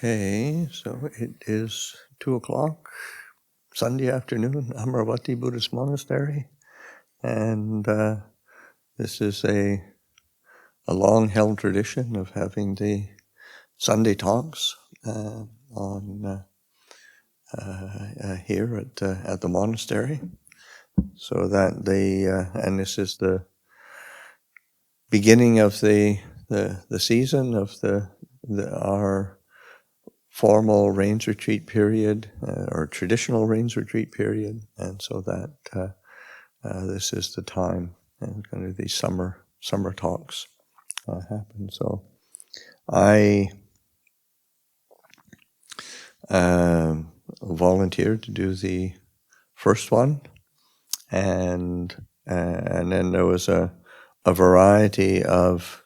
Okay, so it is 2:00, Sunday afternoon, Amaravati Buddhist Monastery, and this is a long-held tradition of having the Sunday talks on here at the monastery, so that and this is the beginning of the season of our formal rains retreat period, or traditional rains retreat period, and so that this is the time and kind of these summer talks happen. So I volunteered to do the first one, and then there was a variety of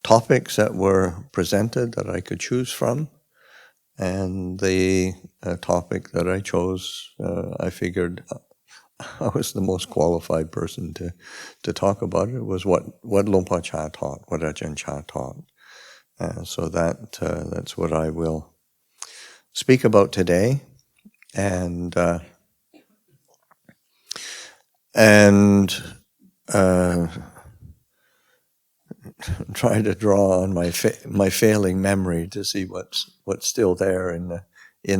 topics that were presented that I could choose from. And the topic that I chose, I figured I was the most qualified person to talk about it, was what Luang Por Chah taught, what Ajahn Chah taught. So that's what I will speak about today, and try to draw on my failing memory to see what's still there in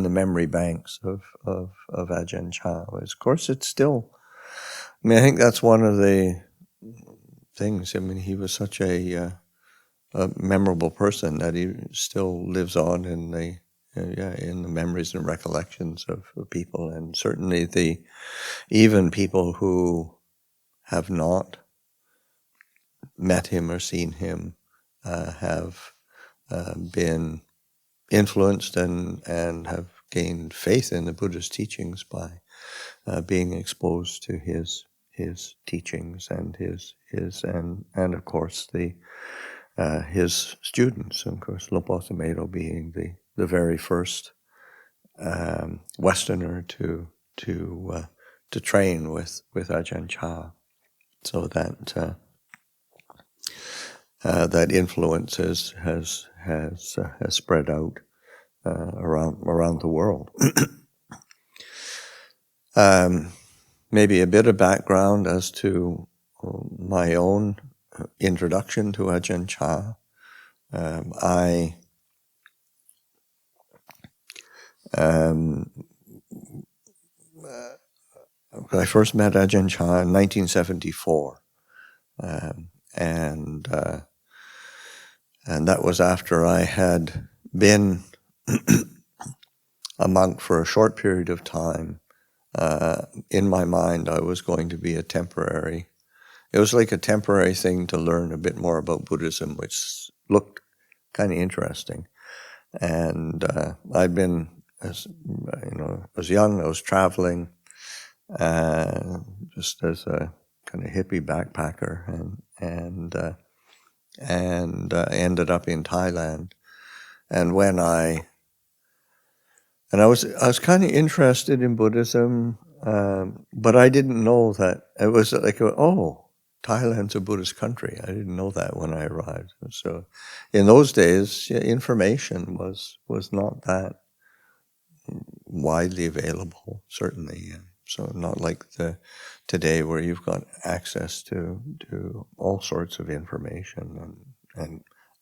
the memory banks of Ajahn Chah. Of course, it's still. I mean, I think that's one of the things. I mean, he was such a memorable person that he still lives on in the memories and recollections of people, and certainly even people who have not met him or seen him have been influenced and have gained faith in the Buddha's teachings by being exposed to his teachings and and of course his students, and of course Luang Por Pasanno being the very first Westerner to train with Ajahn Chah, so that that influence has spread out around the world. Maybe a bit of background as to my own introduction to Ajahn Chah. I first met Ajahn Chah in 1974, and that was after I had been a monk for a short period of time. In my mind, I was going to be it was like a temporary thing to learn a bit more about Buddhism, which looked kind of interesting. And I'd been, as young, I was traveling just as a kind of hippie backpacker, and ended up in Thailand. And when I was kind of interested in Buddhism, but I didn't know that it was like, Thailand's a Buddhist country. I didn't know that when I arrived. So in those days, information was not that widely available, certainly. So not like today where you've got access to all sorts of information,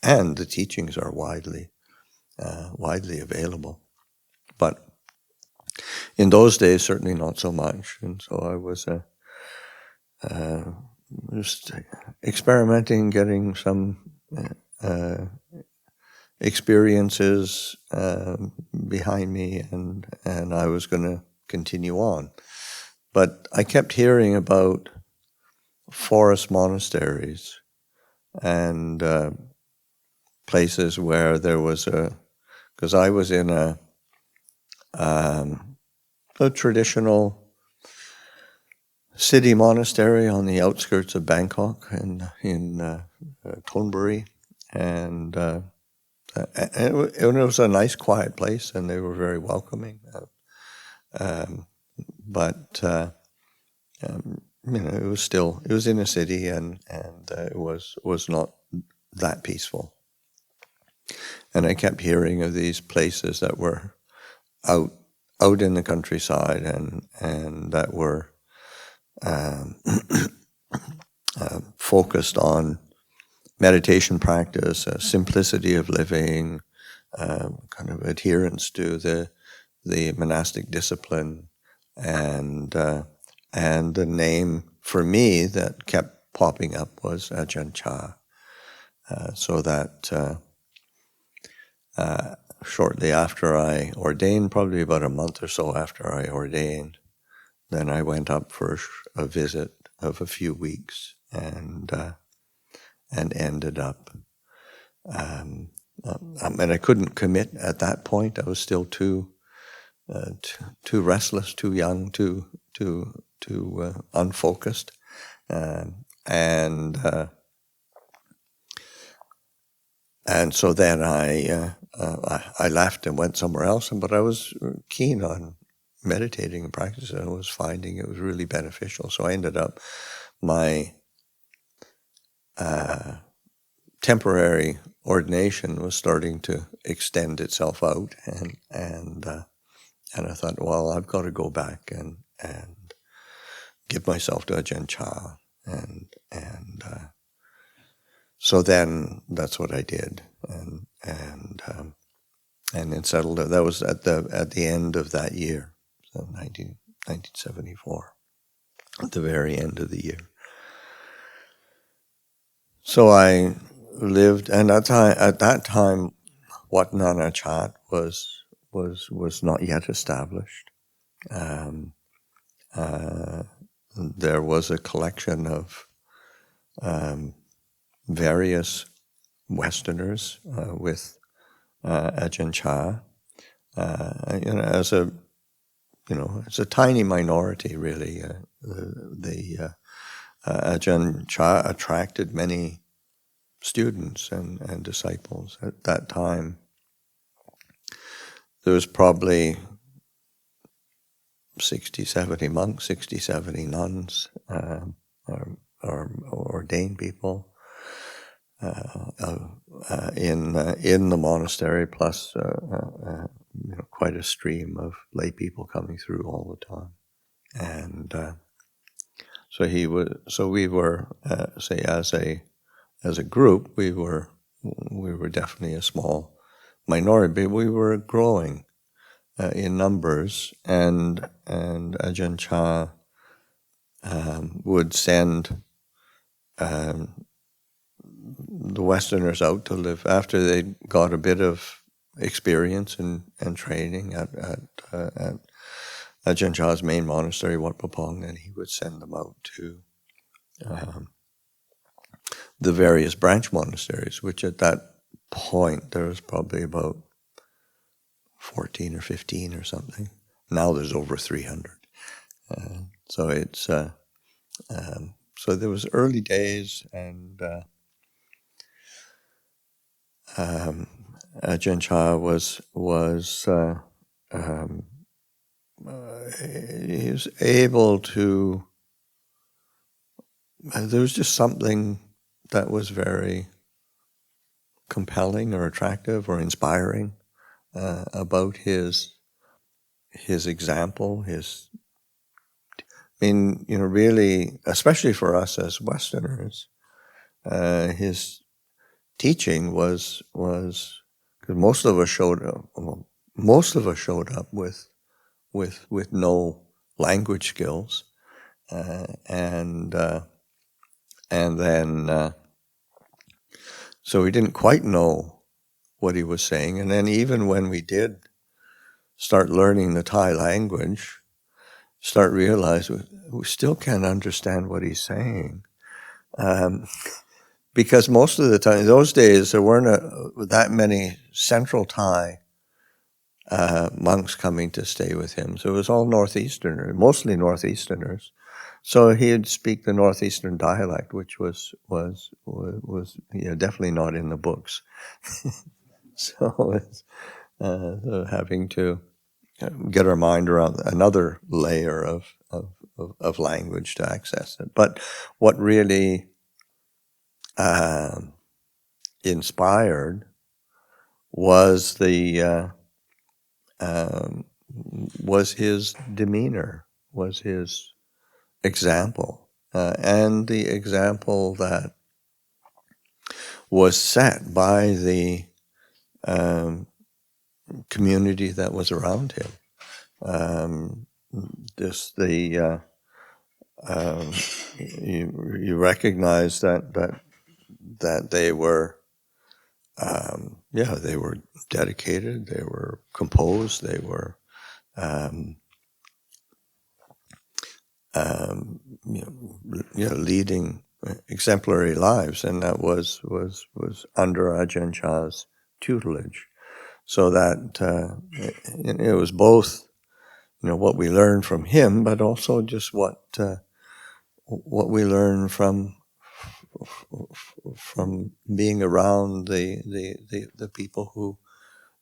and the teachings are widely available. But in those days, certainly not so much. And so I was just experimenting, getting some experiences behind me, and I was going to continue on. But I kept hearing about forest monasteries and places where there was because I was in a traditional city monastery on the outskirts of Bangkok, and in Thonburi, and it was a nice, quiet place, and they were very welcoming. But it was in a city, and it was not that peaceful. And I kept hearing of these places that were out in the countryside and that were focused on meditation practice, simplicity of living, kind of adherence to the monastic discipline, and the name for me that kept popping up was Ajahn Chah. So that shortly after I ordained, probably about a month or so after I ordained, then I went up for a visit of a few weeks and ended up. And I couldn't commit at that point. I was still too restless, too young, too unfocused, and so then I left and went somewhere else. But I was keen on meditating and practicing. I was finding it was really beneficial. So I ended up my temporary ordination was starting to extend itself out, and I thought, well, I've got to go back and give myself to Ajahn Chah, and so then that's what I did, and then settled. That was at the end of that year, so 1974, at the very end of the year. So I lived, and at that time, Wat Nana Chat was not yet established. There was a collection of various Westerners with Ajahn Chah, as a tiny minority, really. Ajahn Chah attracted many students and disciples. At that time, there was probably 60, 70 monks, 60, 70 nuns, or ordained people in the monastery, plus quite a stream of lay people coming through all the time. And so we were, say, as a group, we were definitely a small minority, but we were growing in numbers, and Ajahn Chah would send the Westerners out to live after they got a bit of experience and training at Ajahn Chah's main monastery, Wat Pah, and he would send them out to the various branch monasteries, which at that point there was probably about 14 or 15 or something. Now there's over 300. So it's so there was early days, and Ajahn Chah was he was able to. There was just something that was very compelling or attractive or inspiring about his example. Really, especially for us as Westerners, his teaching was because most of us showed up with no language skills, and then so we didn't quite know what he was saying. And then even when we did start learning the Thai language, start realizing we still can't understand what he's saying. Because most of the time, in those days, there weren't that many Central Thai monks coming to stay with him. So it was all Northeasterners, mostly Northeasterners. So he'd speak the Northeastern dialect, which was definitely not in the books. So it's having to get our mind around another layer of language to access it. But what really inspired was was his demeanor, was his example, and the example that was set by the community that was around him. You recognize that they were, they were dedicated, they were composed, they were leading exemplary lives, and that was under Ajahn Chah's tutelage. So that it was both, what we learned from him, but also just what we learn from being around the people who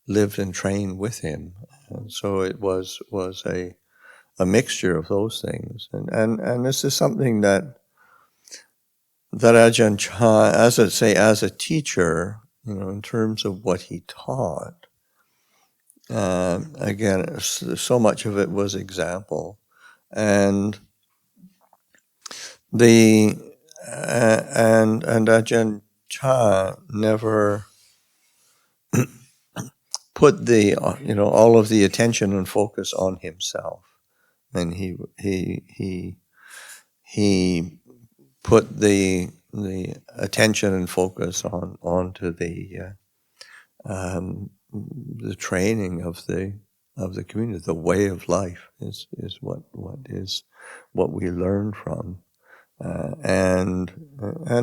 lived and trained with him. And so it was a mixture of those things, and this is something that Ajahn Chah, as a teacher, in terms of what he taught. Again, so much of it was example, and and Ajahn Chah never put all of the attention and focus on himself, and he put the attention and focus onto the training of the community. The way of life is what we learn from, and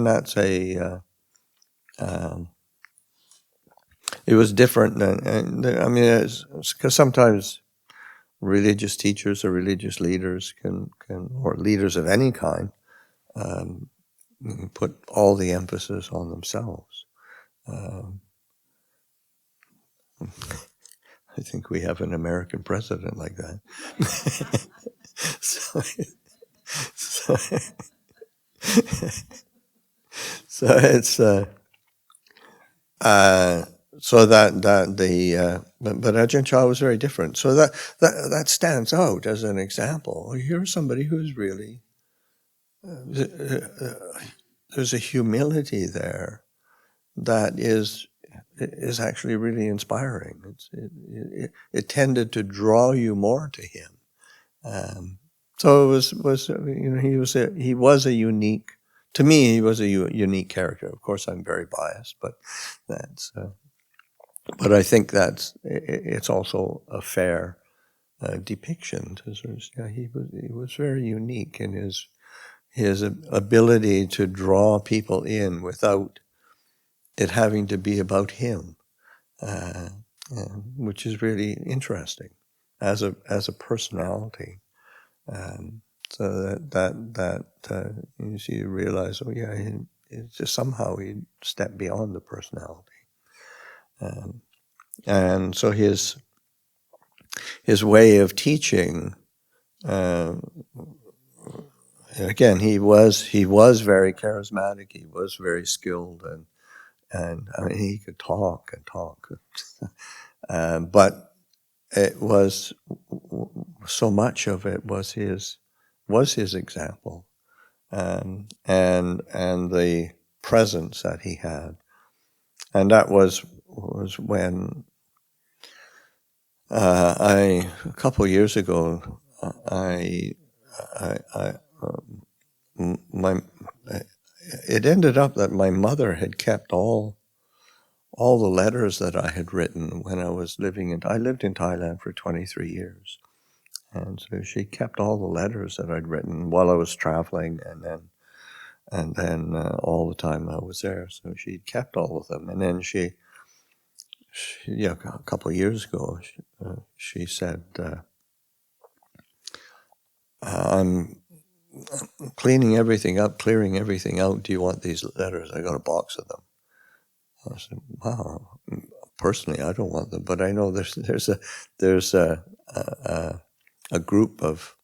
that's it was different than, because sometimes religious teachers or religious leaders can or leaders of any kind put all the emphasis on themselves. I think we have an American president like that. so it's so that the but Ajahn Chah was very different. So that stands out as an example. Here's somebody who's really there's a humility there that is actually really inspiring. It tended to draw you more to him. So it was he was a unique, to me, he was a unique character. Of course, I'm very biased, but that's but I think it's also a fair depiction. He was very unique in his ability to draw people in without it having to be about him, which is really interesting as a personality. So that you realize, it's just somehow he stepped beyond the personality, and so his way of teaching. Again, he was very charismatic. He was very skilled, and he could talk and talk, but it was so much of it was his example, and the presence that he had, and that was when a couple of years ago it ended up that my mother had kept all the letters that I had written when I was I lived in Thailand for 23 years. And so she kept all the letters that I'd written while I was traveling, and then all the time I was there. So she kept all of them. And then she a couple of years ago, she said, I'm cleaning everything up, clearing everything out. Do you want these letters? I got a box of them. I said, wow. Personally, I don't want them, but I know there's a group of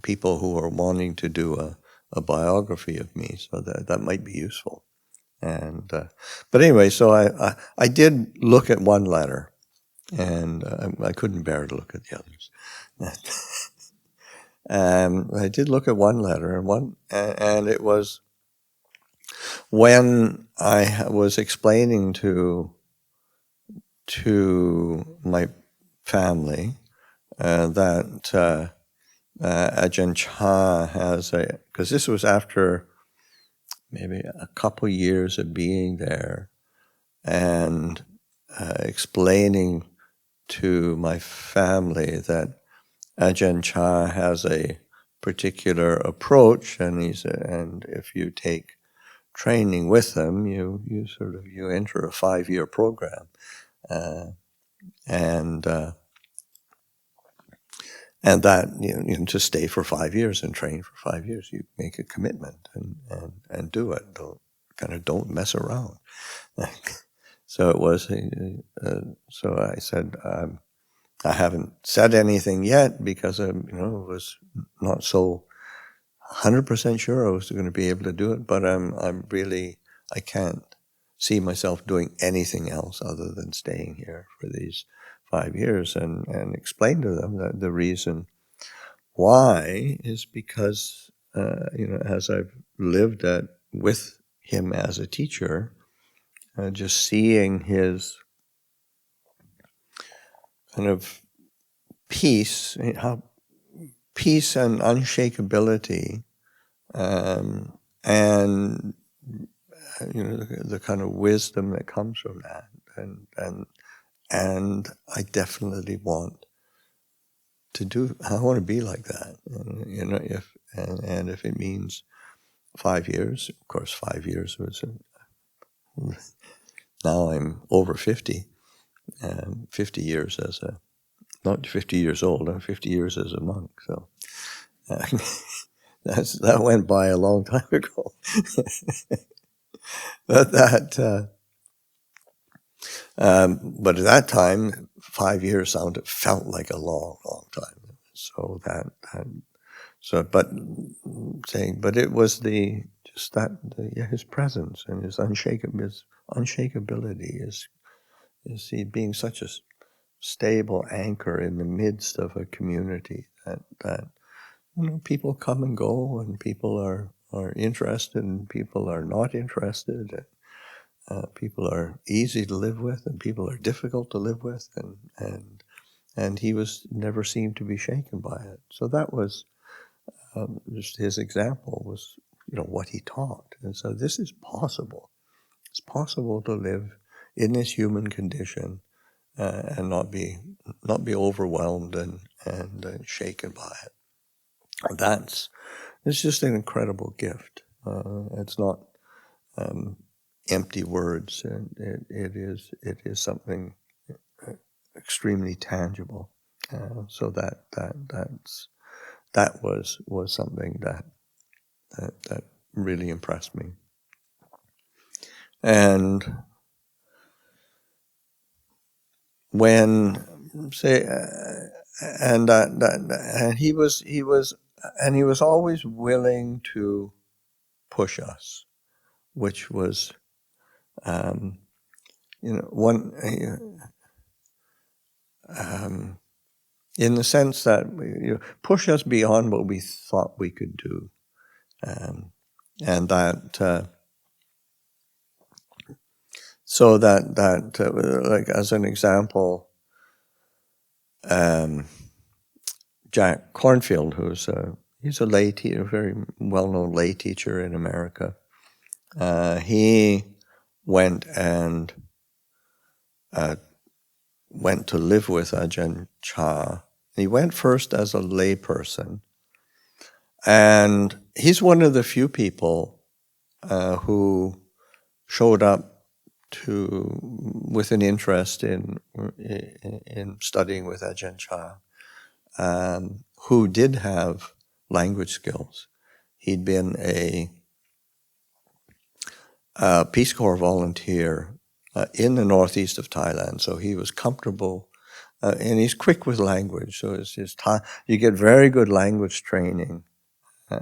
people who are wanting to do a biography of me, so that might be useful. And but anyway, so I did look at one letter, and I couldn't bear to look at the others. I did look at one letter, and it was when I was explaining to my family that Ajahn Chah has because this was after maybe a couple years of being there, and explaining to my family that Ajahn Chah has a particular approach, and and if you take training with him, you enter a 5-year program, and that you to stay for 5 years and train for 5 years. You make a commitment and do it. Don't mess around. So it was. So I said, I haven't said anything yet because was not so 100% sure I was going to be able to do it. But I can't see myself doing anything else other than staying here for these 5 years, and explain to them that the reason why is because as I've lived with him as a teacher, just seeing his kind of peace and unshakability, and the kind of wisdom that comes from that, and I definitely want to be like that, if it means 5 years, of course 5 years was. Now I'm over 50, 50 years not 50 years old, I'm 50 years as a monk, so that went by a long time ago. But but at that time, 5 years felt like a long, long time. So but it was his presence and his unshakability is he being such a stable anchor in the midst of a community that people come and go, and people are interested and people are not interested. People are easy to live with and people are difficult to live with, and he never seemed to be shaken by it. So that was just his example was what he taught. And so this is possible. It's possible to live in this human condition and not be overwhelmed and shaken by it. It's just an incredible gift. It's not empty words. It is something extremely tangible. So that was something that really impressed me. And when and he was always willing to push us, which was one in the sense that push us beyond what we thought we could do, and that so that like as an example, Jack Cornfield, he's a lay teacher, a very well-known lay teacher in America. He went to live with Ajahn Chah. He went first as a lay person, and he's one of the few people who showed up with an interest in studying with Ajahn Chah, who did have language skills. He'd been a Peace Corps volunteer in the northeast of Thailand, so he was comfortable, and he's quick with language. So it's just you get very good language training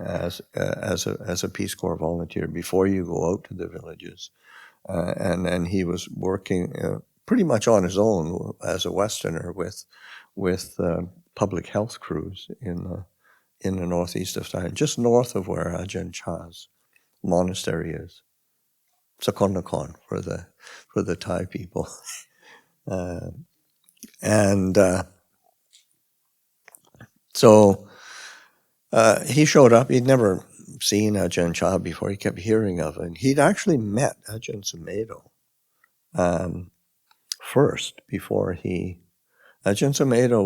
as a Peace Corps volunteer before you go out to the villages, and then he was working pretty much on his own as a Westerner with public health crews in the northeast of Thailand, just north of where Ajahn Chah's monastery is. Sakonnakhon for the Thai people. So he showed up. He'd never seen Ajahn Chah before. He kept hearing of it. He'd actually met Ajahn Sumedho first before he. Ajahn Sumedho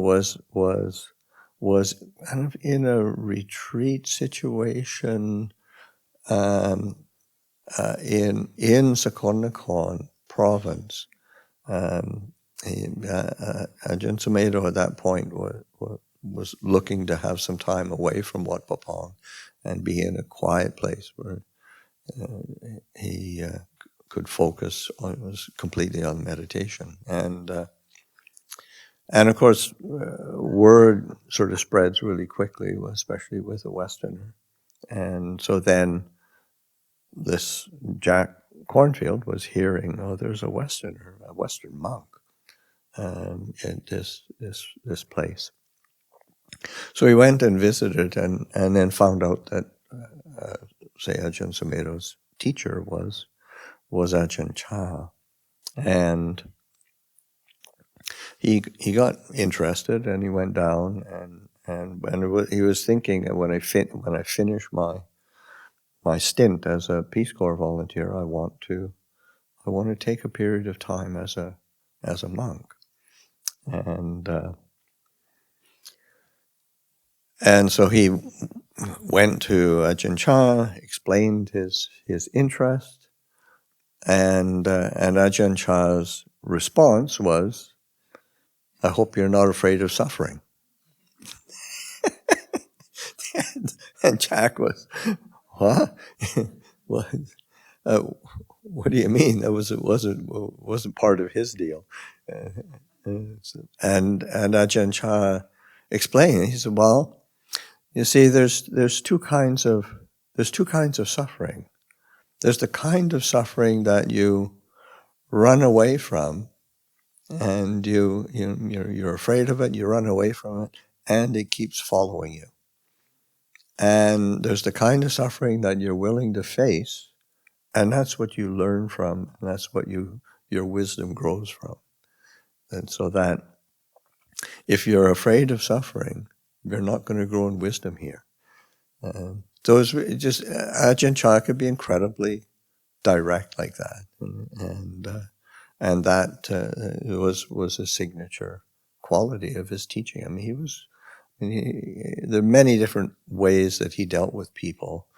was kind of in a retreat situation in Sakonnakhon province. Ajahn Sumedho at that point was looking to have some time away from Wat Pah Pong and be in a quiet place where he could focus was completely on meditation. And of course, word sort of spreads really quickly, especially with a Westerner. And so then this Jack Cornfield was hearing, oh, there's a Westerner, a Western monk in this place. So he went and visited and then found out that, say, Ajahn Sumedho's teacher was Ajahn Chah. And he got interested and he went down and he was thinking that when I finish my stint as a Peace Corps volunteer, I want to take a period of time as a monk. And so he went to Ajahn Chah, explained his interest, and Ajahn Chah's response was, "I hope you're not afraid of suffering." and Jack was, "What? What do you mean? That wasn't part of his deal." And Ajahn Chah explained. He said, "Well, you see, there's two kinds of suffering. There's the kind of suffering that you run away from, and you're afraid of it. You run away from it, and it keeps following you. And there's the kind of suffering that you're willing to face, and that's what you learn from, and that's what your wisdom grows from. And so that if you're afraid of suffering, you're not going to grow in wisdom here." So it's just Ajahn Chah could be incredibly direct like that, and that was a signature quality of his teaching. I mean, there are many different ways that he dealt with people.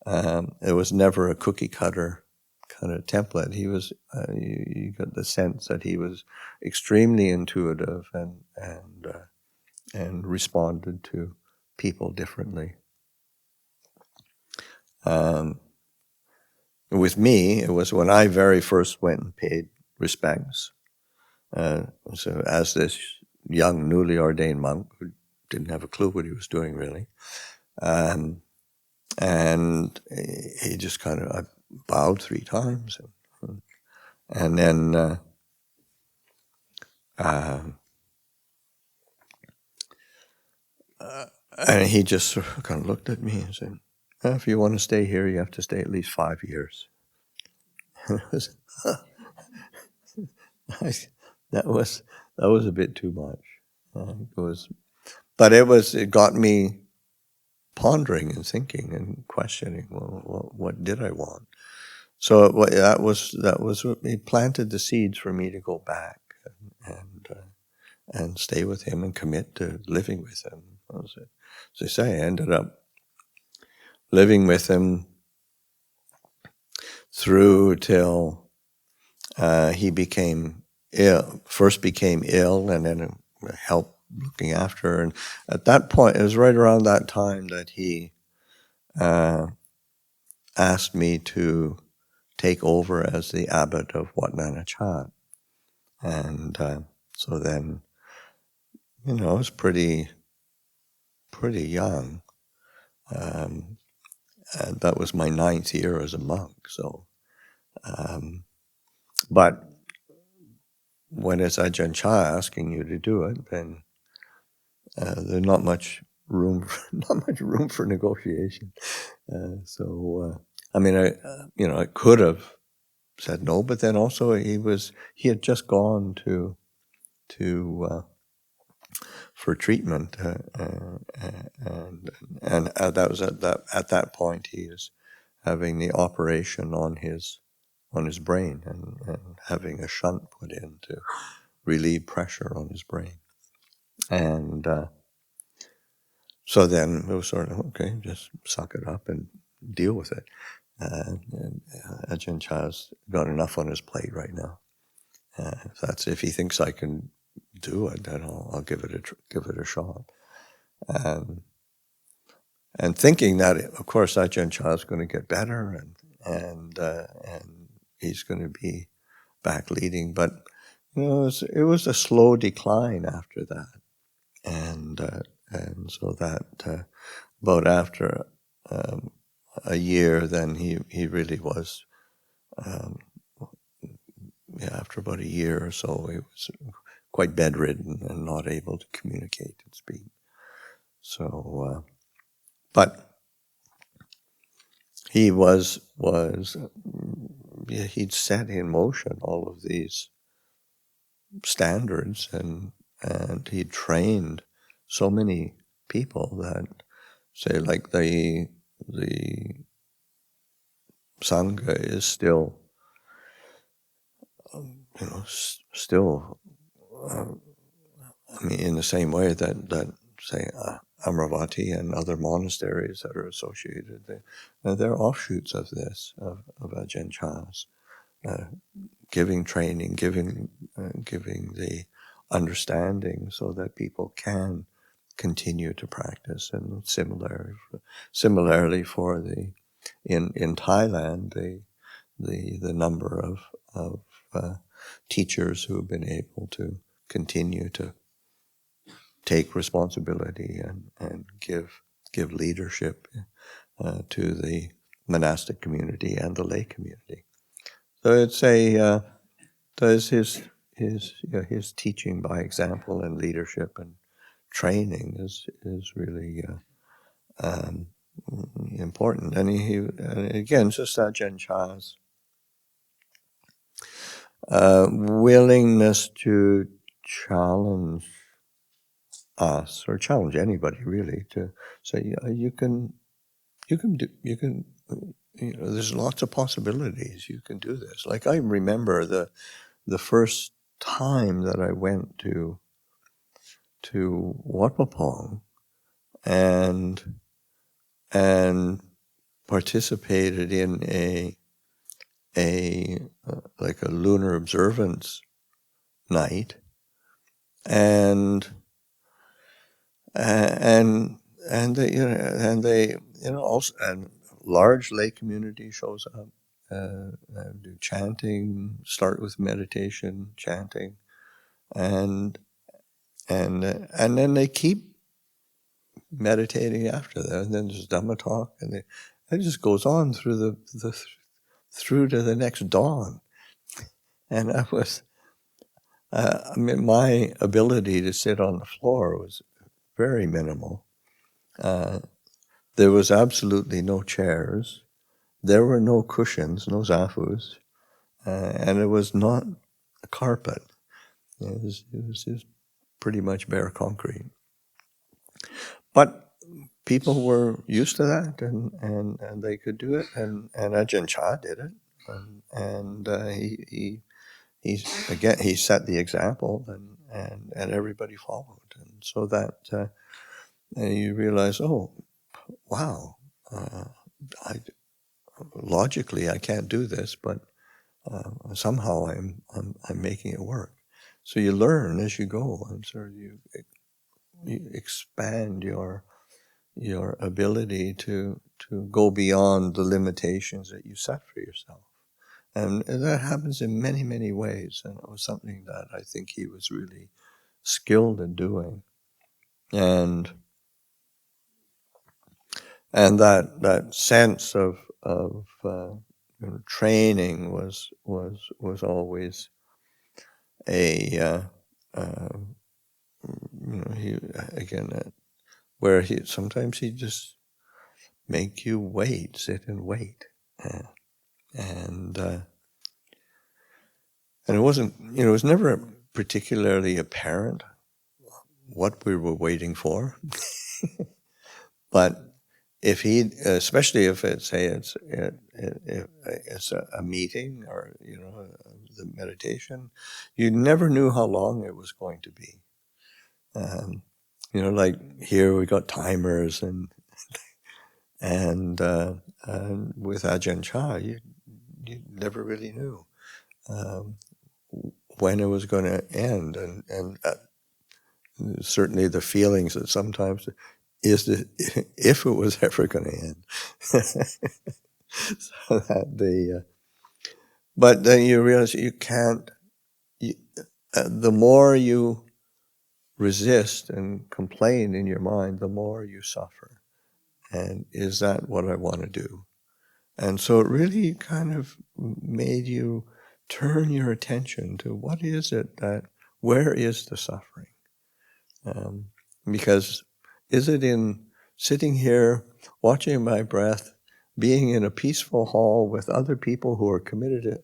It was never a cookie cutter kind of template. He was you got the sense that he was extremely intuitive and responded to people differently. With me, it was when I very first went and paid respects. So as this young, newly ordained monk who didn't have a clue what he was doing really, and he just kind of I bowed 3 times, and then and he just sort of kind of looked at me and said, "If you want to stay here, you have to stay at least 5 years." That was a bit too much. It got me pondering and thinking and questioning. Well, what did I want? So it planted the seeds for me to go back and stay with him and commit to living with him. As I say, I ended up living with him through till he became ill. First became ill, and then help looking after her. And at that point, it was right around that time that he asked me to take over as the abbot of Wat Nanachat. And so then, I was pretty young. and that was my 9th year as a monk. So, but when it's Ajahn Chah asking you to do it, then there's not much room, for negotiation. I mean, I could have said no, but then also he had just gone to for treatment, and that was at that point he is having the operation on his brain and having a shunt put in to relieve pressure on his brain, and so then it was sort of okay, just suck it up and deal with it. And Ajahn Chah's got enough on his plate right now. If he thinks I can do it, then I'll give it a shot. And thinking that, of course, Ajahn Chah is going to get better, and he's going to be back leading. But it was a slow decline after that, and so that about after a year, then he really was. After about a year or so, he was quite bedridden and not able to communicate and speak. So, but he he'd set in motion all of these standards, and he trained so many people that, say, like the Sangha is still, still. I mean, in the same way that say Amaravati and other monasteries that are associated, they're offshoots of this, of Ajahn Chah's giving training, giving the understanding so that people can continue to practice. And similarly for in Thailand, the number of teachers who have been able to continue to take responsibility and give leadership to the monastic community and the lay community. So it's there's his teaching by example and leadership and training is really important. And and again, just Ajahn Chah's willingness to challenge us, or challenge anybody really, to say there's lots of possibilities. You can do this. Like I remember the first time that I went to Wat Pah Pong and participated in like a lunar observance night, and also, and large lay community shows up, do chanting, start with meditation, chanting, and then they keep meditating after that, and then there's Dhamma talk, and it just goes on through through to the next dawn, and I was. I mean, my ability to sit on the floor was very minimal. There was absolutely no chairs. There were no cushions, no zafus, and it was not a carpet. It was just pretty much bare concrete. But people were used to that, and they could do it, and Ajahn Chah did it, and he set the example, and everybody followed, and so that you realize, oh, wow, logically I can't do this, but somehow I'm making it work. So you learn as you go, and sort of you expand your ability to go beyond the limitations that you set for yourself. And that happens in many, many ways. And it was something that I think he was really skilled in doing. And and that sense of training was always a he again where he sometimes he just make you wait, sit and wait, and it wasn't, it was never particularly apparent what we were waiting for, but if he, especially if it's a meeting or the meditation, you never knew how long it was going to be. Like here we got timers and with Ajahn Chah, you never really knew when it was going to end, and certainly the feelings that sometimes is if it was ever going to end. So that but then you realize you can't. The more you resist and complain in your mind, the more you suffer. And is that what I want to do? And so it really kind of made you turn your attention to what is it where is the suffering? Because is it in sitting here, watching my breath, being in a peaceful hall with other people who are committed to,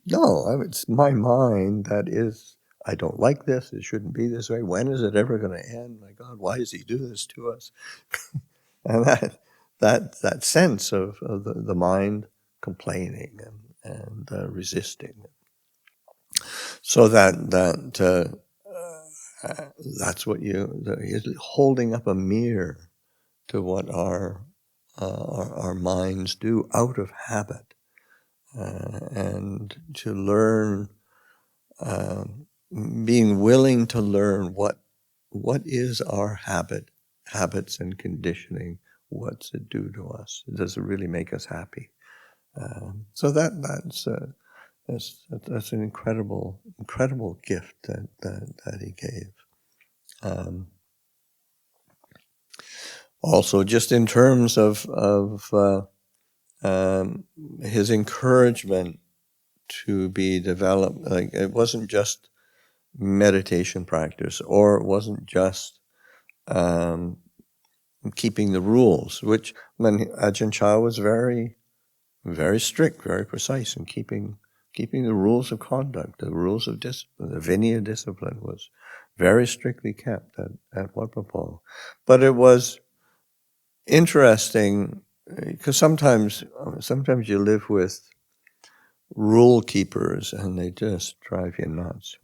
no, it's my mind that is, I don't like this, it shouldn't be this way, when is it ever going to end? My God, why does he do this to us? And that sense of the mind complaining and resisting. So that's what you're holding up a mirror to what our minds do out of habit, and to learn, being willing to learn what is our habits and conditioning. What's it do to us? Does it really make us happy? So that's an incredible gift that he gave. Also, just in terms of his encouragement to be developed, like it wasn't just meditation practice, or it wasn't just keeping the rules, which Ajahn Chah was very, very strict, very precise in keeping the rules of conduct, the rules of discipline. The Vinaya discipline was very strictly kept at Wat Pah Pong. But it was interesting because sometimes you live with rule keepers and they just drive you nuts.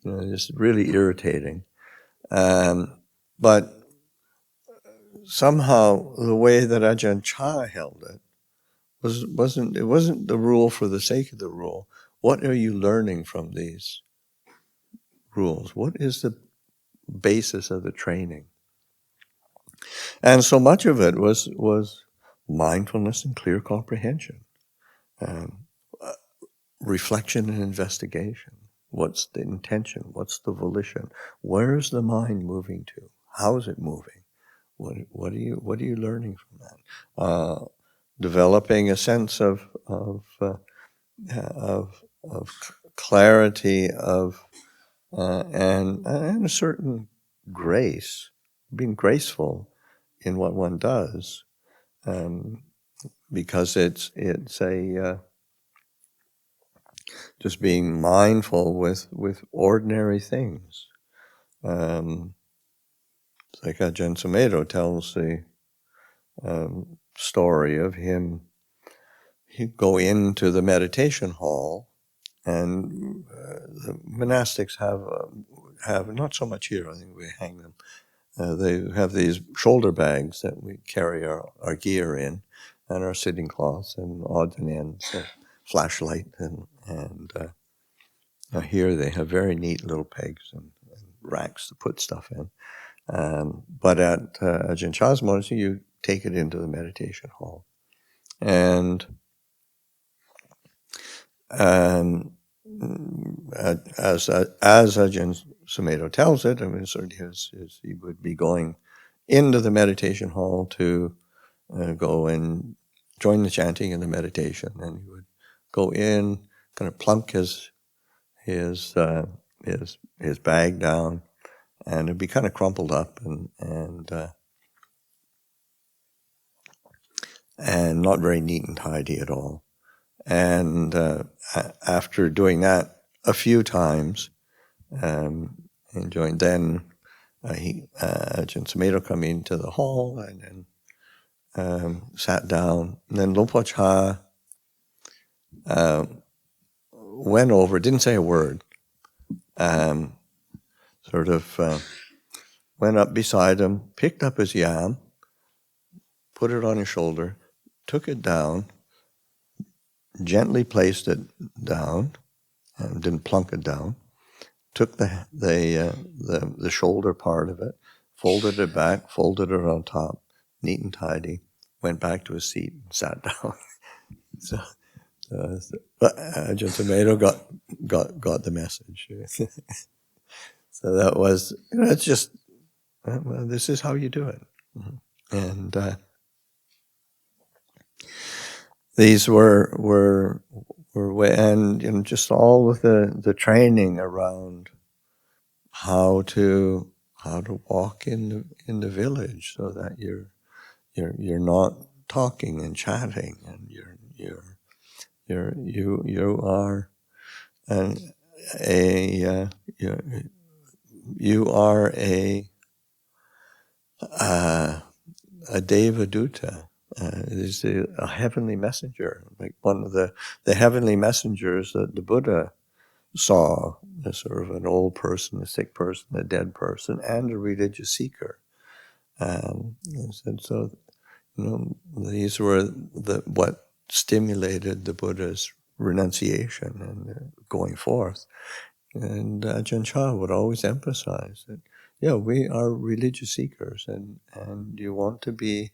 It's really irritating. But somehow the way that Ajahn Chah held it wasn't the rule for the sake of the rule. What are you learning from these rules? What is the basis of the training? And so much of it was mindfulness and clear comprehension, reflection and investigation. What's the intention? What's the volition? Where is the mind moving to? How is it moving? What are you learning from that? Developing a sense of clarity and a certain grace, being graceful in what one does, because it's a just being mindful with ordinary things. Like Ajahn Sumedho tells the story of him. He'd go into the meditation hall, and the monastics have not so much here. I think we hang them. They have these shoulder bags that we carry our gear in, and our sitting cloths and odds and ends, flashlight, and here they have very neat little pegs and racks to put stuff in. But at Ajahn Chah's monastery, you take it into the meditation hall, and as Ajahn Sumedho tells it, I mean, certainly he would be going into the meditation hall to go and join the chanting and the meditation, and he would go in, kind of plunk his bag down, and it'd be kind of crumpled up and not very neat and tidy at all. And after doing that a few times, enjoying, then Ajahn Sumedho come into the hall and then sat down. And then Luang Por Chah went over, didn't say a word, sort of went up beside him, picked up his yam, put it on his shoulder, took it down, gently placed it down, and didn't plunk it down, took the shoulder part of it, folded it back, folded it on top, neat and tidy, went back to his seat and sat down. But Ajahn Sumedho got the message. So that was, it's just, well, this is how you do it. And these were and just all of the training around how to walk in the village, so that you're not talking and chatting, and you are a Devaduta. Is a heavenly messenger, like one of the heavenly messengers that the Buddha saw, as sort of an old person, a sick person, a dead person, and a religious seeker. And so, these were what stimulated the Buddha's renunciation and going forth. And Ajahn Chah would always emphasize that, yeah, we are religious seekers, and you want to be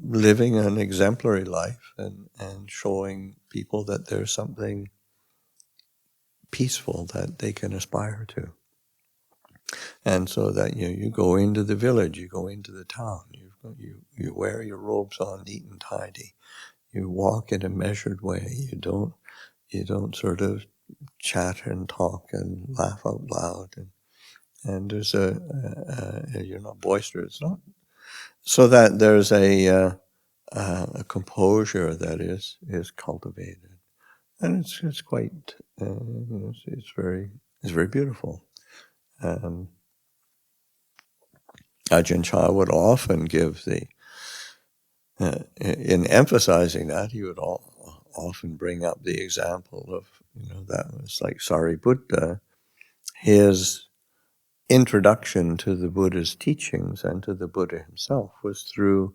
living an exemplary life and showing people that there's something peaceful that they can aspire to. And so that you go into the village, you go into the town, you wear your robes on neat and tidy, you walk in a measured way, you don't sort of chat and talk and laugh out loud, and there's you're not boisterous, not so that there's a composure that is cultivated, and it's quite it's very beautiful. Ajahn Chah would often give in emphasizing that, he would often bring up the example of, that was like Sariputta, his introduction to the Buddha's teachings and to the Buddha himself was through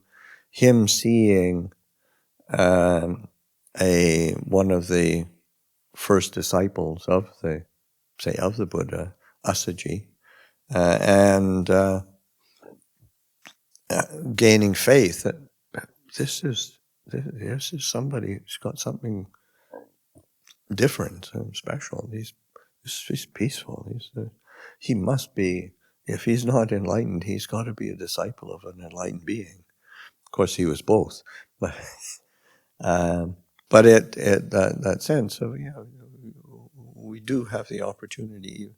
him seeing one of the first disciples of the Buddha, Asaji, and gaining faith that this is somebody who's got something different and special. He's peaceful. He must be. If he's not enlightened, he's got to be a disciple of an enlightened being. Of course, he was both, but that sense of, we do have the opportunity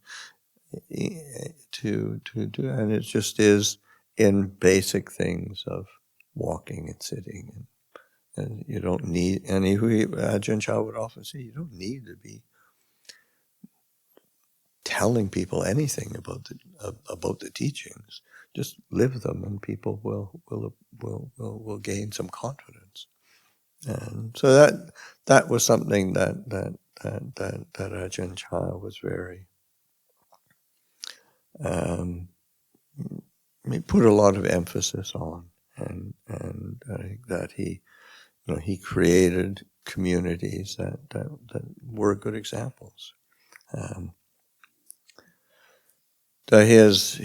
to do, and it just is in basic things of walking and sitting, and you don't need any. Ajahn Chah would often say, you don't need to be telling people anything about the teachings. Just live them, and people will gain some confidence. And so that was something that Ajahn Chah was very. He put a lot of emphasis on, and that he created communities that were good examples. His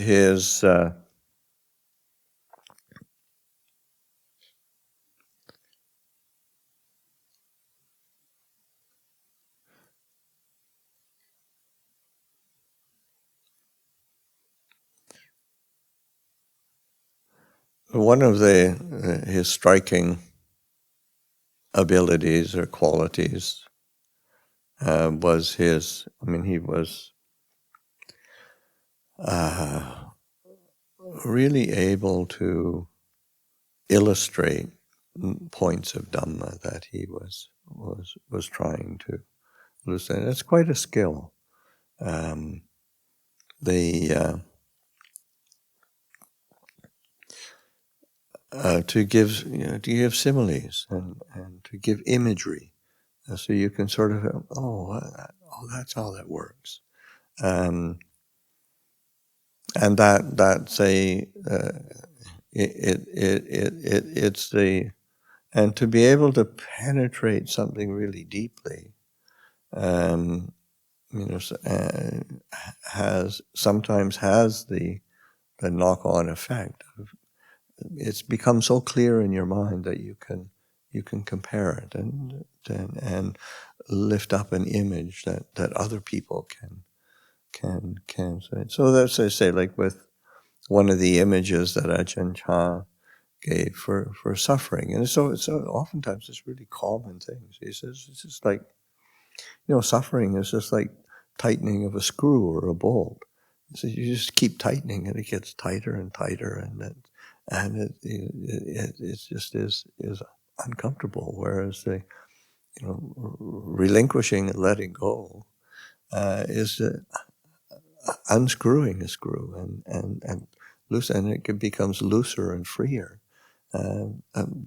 one of his striking abilities or qualities was his. I mean, he was really able to illustrate points of Dhamma that he was trying to elucidate. It's quite a skill. To give similes and to give imagery, so you can sort of that's how that works, and that's it's the and to be able to penetrate something really deeply, sometimes has the knock-on effect of it's become so clear in your mind that you can compare it and lift up an image that other people can say. So that's I say, like with one of the images that Ajahn Chah gave for suffering, and so oftentimes it's really common things. He says it's just like, suffering is just like tightening of a screw or a bolt. So you just keep tightening and it gets tighter and tighter, and it just is uncomfortable. Whereas the relinquishing and letting go is unscrewing a screw and loose, and it becomes looser and freer,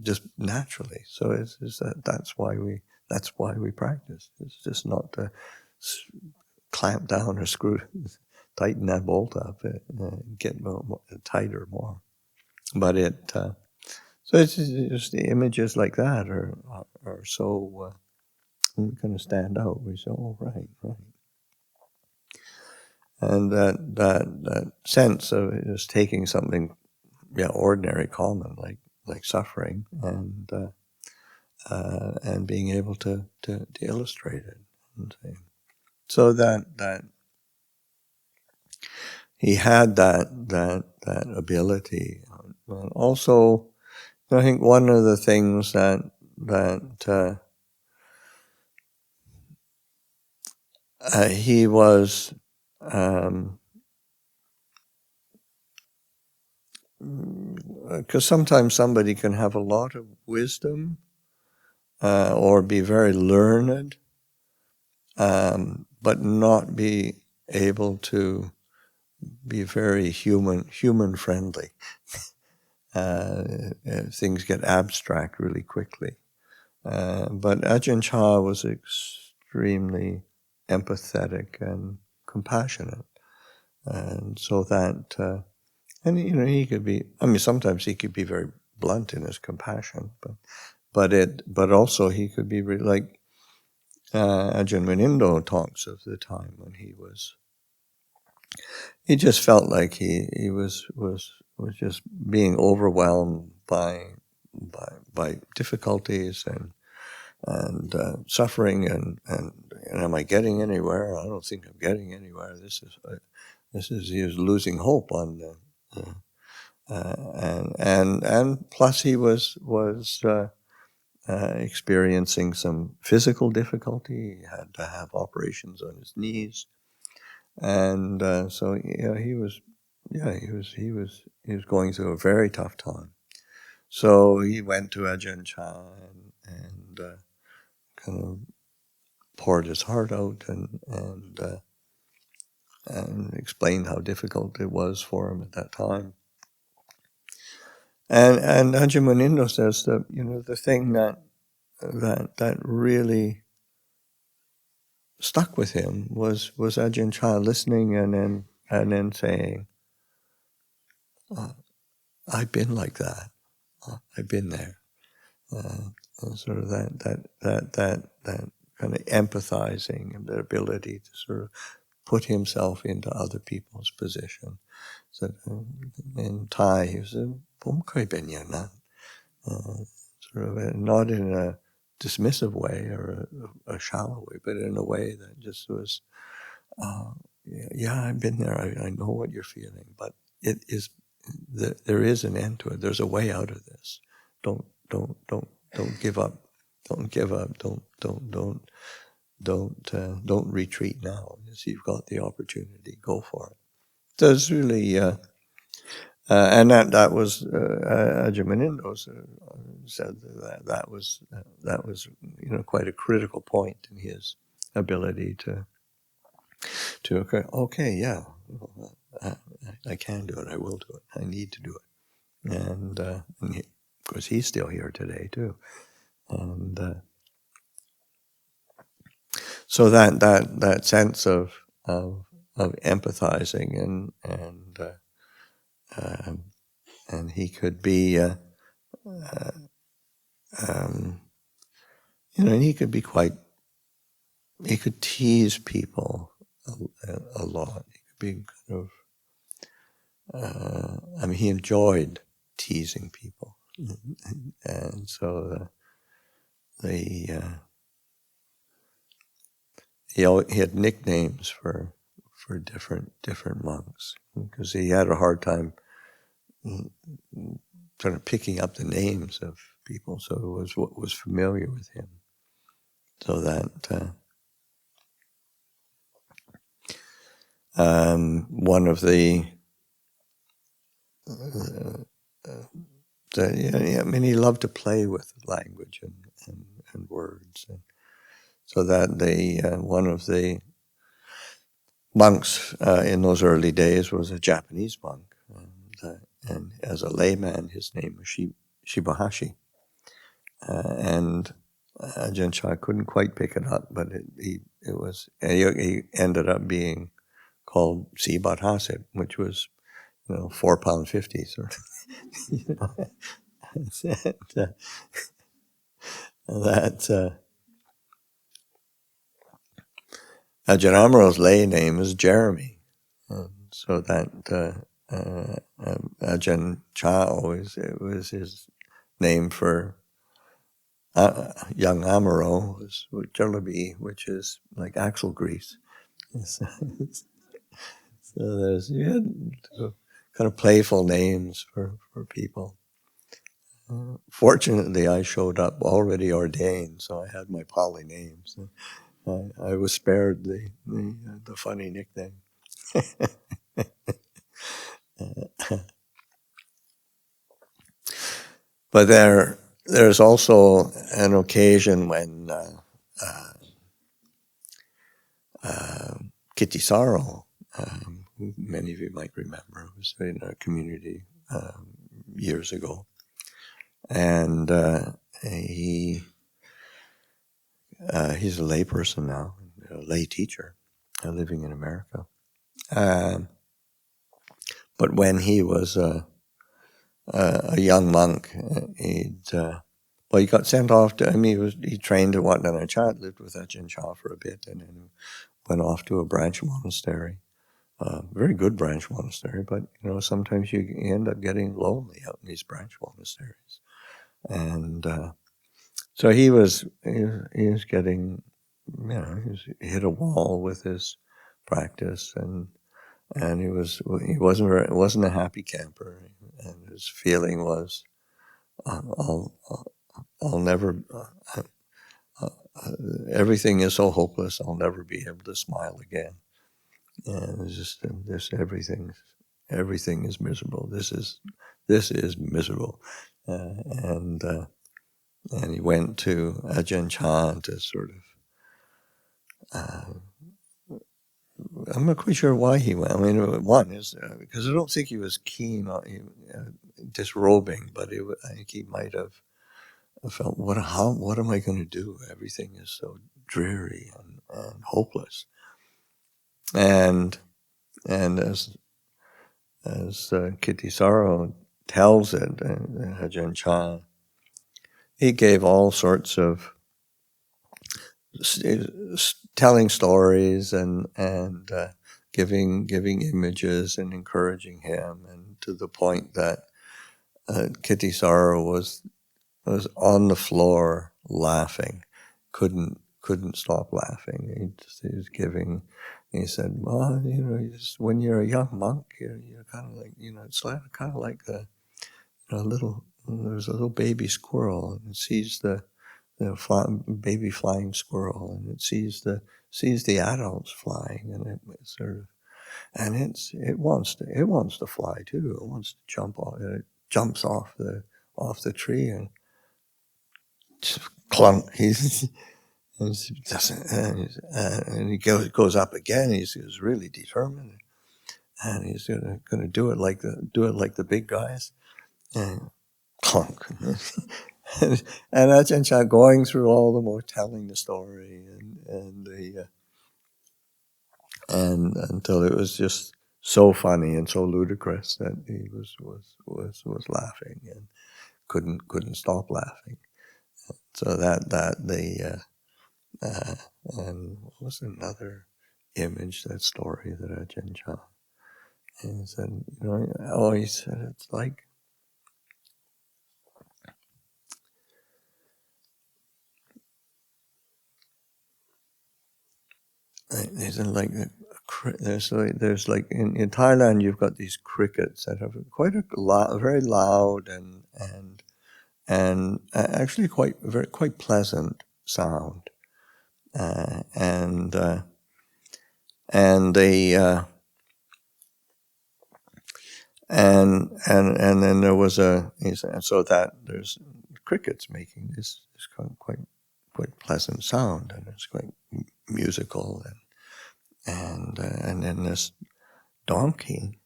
just naturally. So it's that's why we practice. It's just not to clamp down or screw, tighten that bolt up, get more, tighter more. But so it's just the images like that are so kind of stand out. We say, oh, right. And that sense of just taking something, ordinary, common, like suffering, and being able to illustrate it. And so that he had that ability. And also, I think one of the things that he was because sometimes somebody can have a lot of wisdom or be very learned, but not be able to be very human friendly. Things get abstract really quickly. But Ajahn Chah was extremely empathetic and compassionate, and so that, and he could be. I mean, sometimes he could be very blunt in his compassion, but also he could be like Ajahn Munindo talks of the time when he just felt like he was just being overwhelmed by difficulties and suffering and am I getting anywhere? I don't think I'm getting anywhere. This is he was losing hope on and plus he was experiencing some physical difficulty. He had to have operations on his knees, and so he was going through a very tough time. So he went to Ajahn Chah and kind of poured his heart out and explained how difficult it was for him at that time. And Ajahn Munindo says that the thing that really stuck with him was Ajahn Chah listening and then saying, "I've been like that. I've been there." Sort of that kind of empathizing and the ability to sort of put himself into other people's position. So in Thai, he was "Pom khoi ben yang nan," sort of not in a dismissive way or a shallow way, but in a way that just was, yeah, I've been there. I know what you're feeling, but it is there is an end to it. There's a way out of this. Don't give up. Don't give up. Don't retreat now. As you've got the opportunity, go for it. So it's really, and that was Ajahn Pasanno said that was quite a critical point in his ability to okay, yeah, I can do it. I will do it. I need to do it. And of course, he's still here today too. And so that sense of empathizing and he could be, and he could be he could tease people a lot. He could be kind of, he enjoyed teasing people, and so he had nicknames for different monks because he had a hard time sort of picking up the names of people, so it was what was familiar with him. So that one of the he loved to play with language and words, and so that one of the monks in those early days was a Japanese monk, and as a layman, his name was Shibahashi, and Ajahn Chah couldn't quite pick it up, but he ended up being called Sibathasip, which was £4.50 sort of. That Ajahn Amaro's lay name is Jeremy, so that Ajahn Chah it was his name for young Amaro was Jalebi, which is like axle grease. So you had kind of playful names for people. Fortunately, I showed up already ordained, so I had my Pali name. So I was spared the funny nickname. But there's also an occasion when Kittisaro, who many of you might remember, was in our community years ago, and he's a lay person now, a lay teacher, living in America. But when he was a young monk, he got sent off to. He trained at Wat Nana Chat, lived with Ajahn Chah for a bit, and then went off to a branch monastery. Very good branch monastery, but sometimes you end up getting lonely out in these branch monasteries, and so he was getting, he hit a wall with his practice, and he wasn't a happy camper, and his feeling was, I'll never. Everything is so hopeless. I'll never be able to smile again. And it's just this everything is miserable. This is miserable, and he went to Ajahn Chah to sort of. I'm not quite sure why he went. One is because I don't think he was keen on disrobing, but I think he might have felt, what am I going to do? Everything is so dreary and hopeless, and as Kittisaro tells it, Ajahn Chah, he gave all sorts of telling stories and giving images and encouraging him, and to the point that Kittisaro was on the floor laughing, couldn't stop laughing. He was giving he said, well, when you're a young monk, you're kind of like, it's kind of like there's a little baby squirrel, and it sees the baby flying squirrel, and it sees the adults flying, and it sort of, and it wants to fly too. It wants to jump off. It jumps off the tree and clunk. And he goes up again. He's really determined, and he's going to do it like the big guys, and clunk. and Ajahn Chah going through all the more, telling the story, and until it was just so funny and so ludicrous that he was laughing and couldn't stop laughing. So and what was another image, that story that Ajahn Chah, and he said, he said it's like, isn't like there's like in Thailand you've got these crickets that have quite very loud and actually quite pleasant sound, and they and then there was so that there's crickets making this quite pleasant sound, and it's quite musical, and then this donkey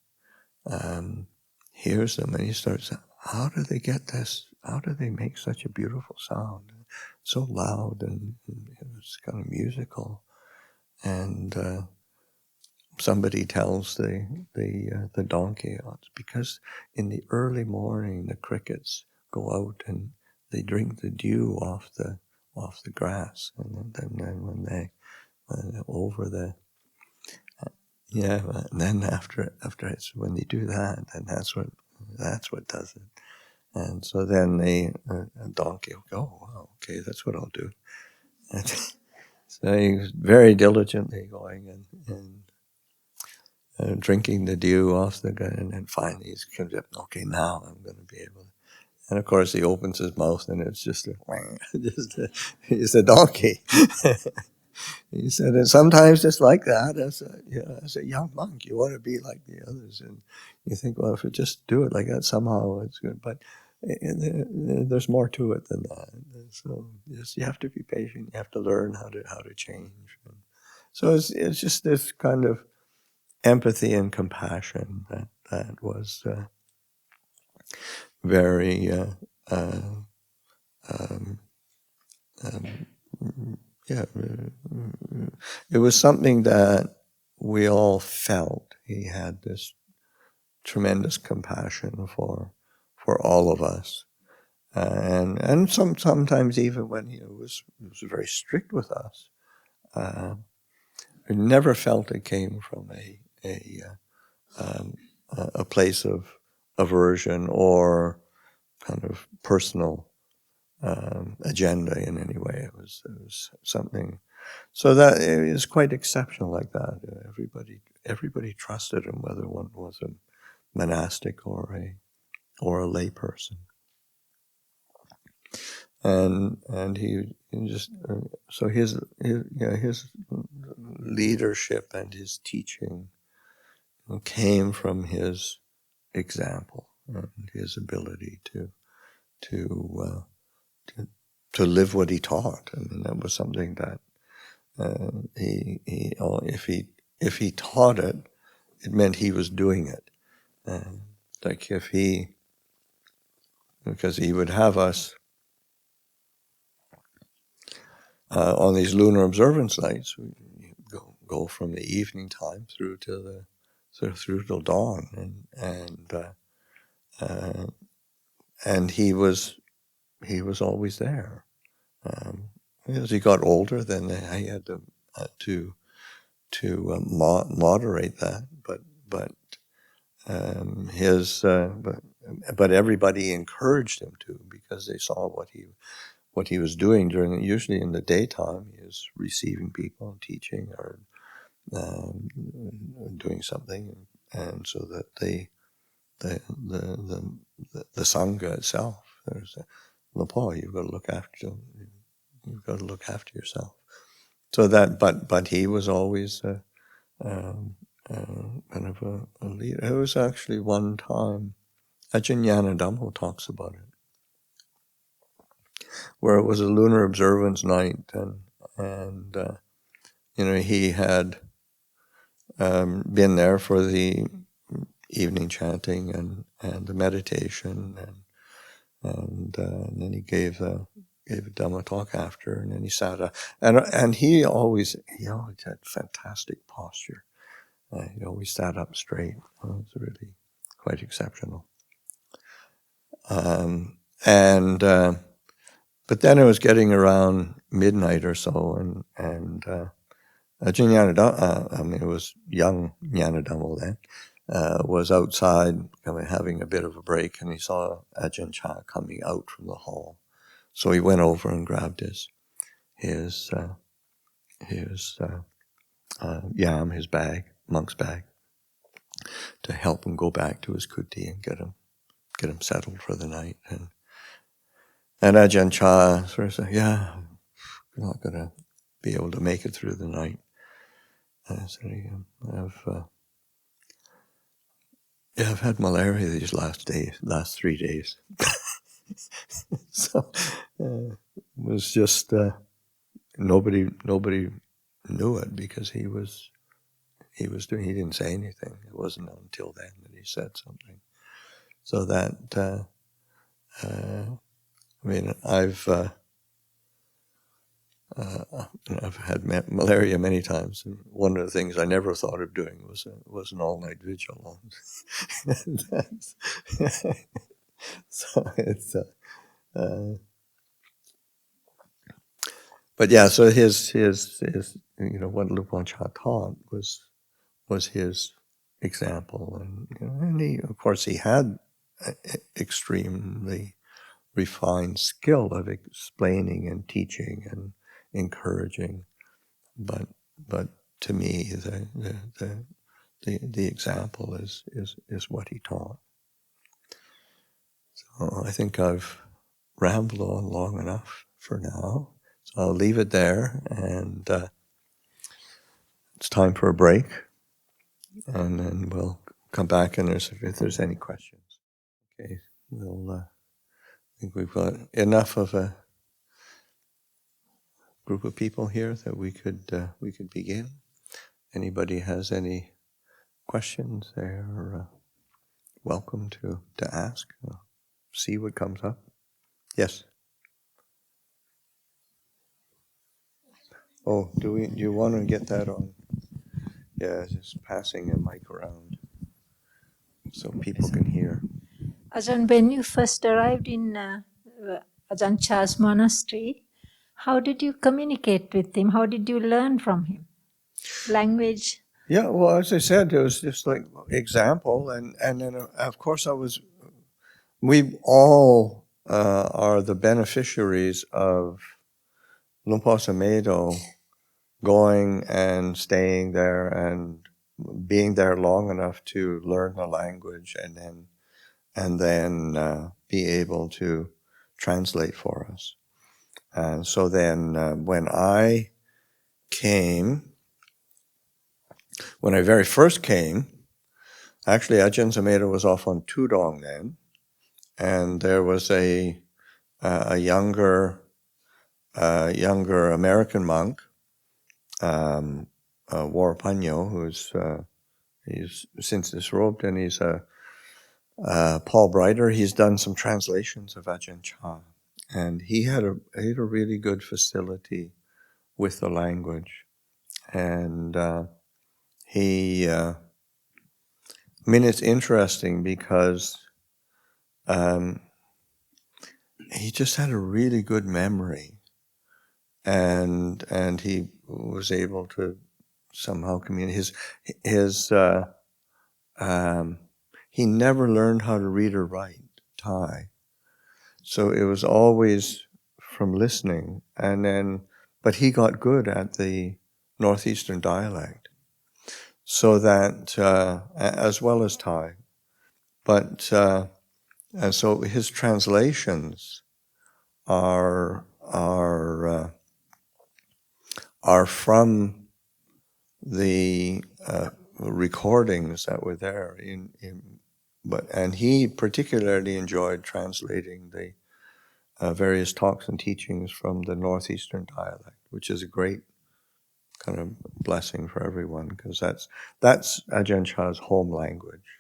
hears them, and he starts, how do they get this? How do they make such a beautiful sound? So loud, and it's kind of musical. And somebody tells the donkey, it's because in the early morning the crickets go out and they drink the dew off the grass, and then when they over the and then after it's when they do that, then that's what does it. And so then the donkey will go, oh, wow, okay, that's what I'll do. And so he's very diligently going and drinking the dew off the ground, and then finally he comes up, okay, now I'm going to be able to. And of course he opens his mouth, and it's just he's a donkey. He said, and sometimes it's like that as a young monk. You want to be like the others, and you think, well, if we just do it like that, somehow it's good. But there's more to it than that. So you have to be patient. You have to learn how to change. And so it's just this kind of empathy and compassion that was very. It was something that we all felt. He had this tremendous compassion for all of us, and sometimes even when he was very strict with us, we never felt it came from a place of aversion or kind of personal agenda in any way. It was something, so that it was quite exceptional like that. Everybody trusted him, whether one was a monastic or a lay person, and he just so his leadership and his teaching came from his example and his ability to live what he taught. I mean, that was something that if he taught it, it meant he was doing it. Like because he would have us on these lunar observance nights, we go from the evening time through to through till dawn, and he was always there. As he got older, then I had to moderate that, but everybody encouraged him to, because they saw what he was doing usually in the daytime. He was receiving people and teaching, or doing something, and so that the sangha itself, there's Luang Por, you've got to look after yourself. So that, but he was always kind of a leader. It was actually one time, Ajahn Dhamma talks about it, where it was a lunar observance night, and he had been there for the evening chanting and the meditation, and then he gave a Dhamma talk after, and then he sat up, and he always had fantastic posture. He always sat up straight. It was really quite exceptional. But then it was getting around midnight or so, and Ajahn Dhamma, it was young Dhamma then, was outside having a bit of a break, and he saw Ajahn Chah coming out from the hall. So he went over and grabbed his yam, his bag, monk's bag, to help him go back to his kuti and get him settled for the night. And Ajahn Chah sort of said, "Yeah, you're not going to be able to make it through the night." And I said, I've had malaria these last 3 days. So it was just nobody knew it because he didn't say anything. It wasn't until then that he said something. So that I've had malaria many times, and one of the things I never thought of doing was an all-night vigil. So it's but yeah. So his what Luang Por taught was his example, and he, of course, he had extremely refined skill of explaining and teaching and encouraging, but to me the example is what he taught. So I think I've rambled on long enough for now, so I'll leave it there, and it's time for a break, and then we'll come back and if there's any questions. Okay, I think we've got enough of a group of people here that we could begin. Anybody has any questions, they're welcome to ask. See what comes up. Yes. Oh, do you want to get that on? Yeah, just passing a mic around so people can hear. Ajahn, when you first arrived in Ajahn Chah's monastery, how did you communicate with him? How did you learn from him? Language? Yeah, well, as I said, it was just like example, and then of course we all are the beneficiaries of Luang Por Pasanno going and staying there and being there long enough to learn the language and then be able to translate for us. And so then when I very first came, actually Ajahn Pasanno was off on Tudong then, and there was a younger American monk, Waranpanyo, he's since disrobed, and he's Paul Brighter. He's done some translations of Ajahn Chah, and he had a really good facility with the language, and it's interesting because he just had a really good memory, and he was able to somehow communicate. He never learned how to read or write Thai, so it was always from listening, but he got good at the northeastern dialect, so that as well as Thai, but and so his translations are from the recordings that were there and he particularly enjoyed translating the various talks and teachings from the northeastern dialect, which is a great kind of blessing for everyone, because that's Ajahn Chah's home language.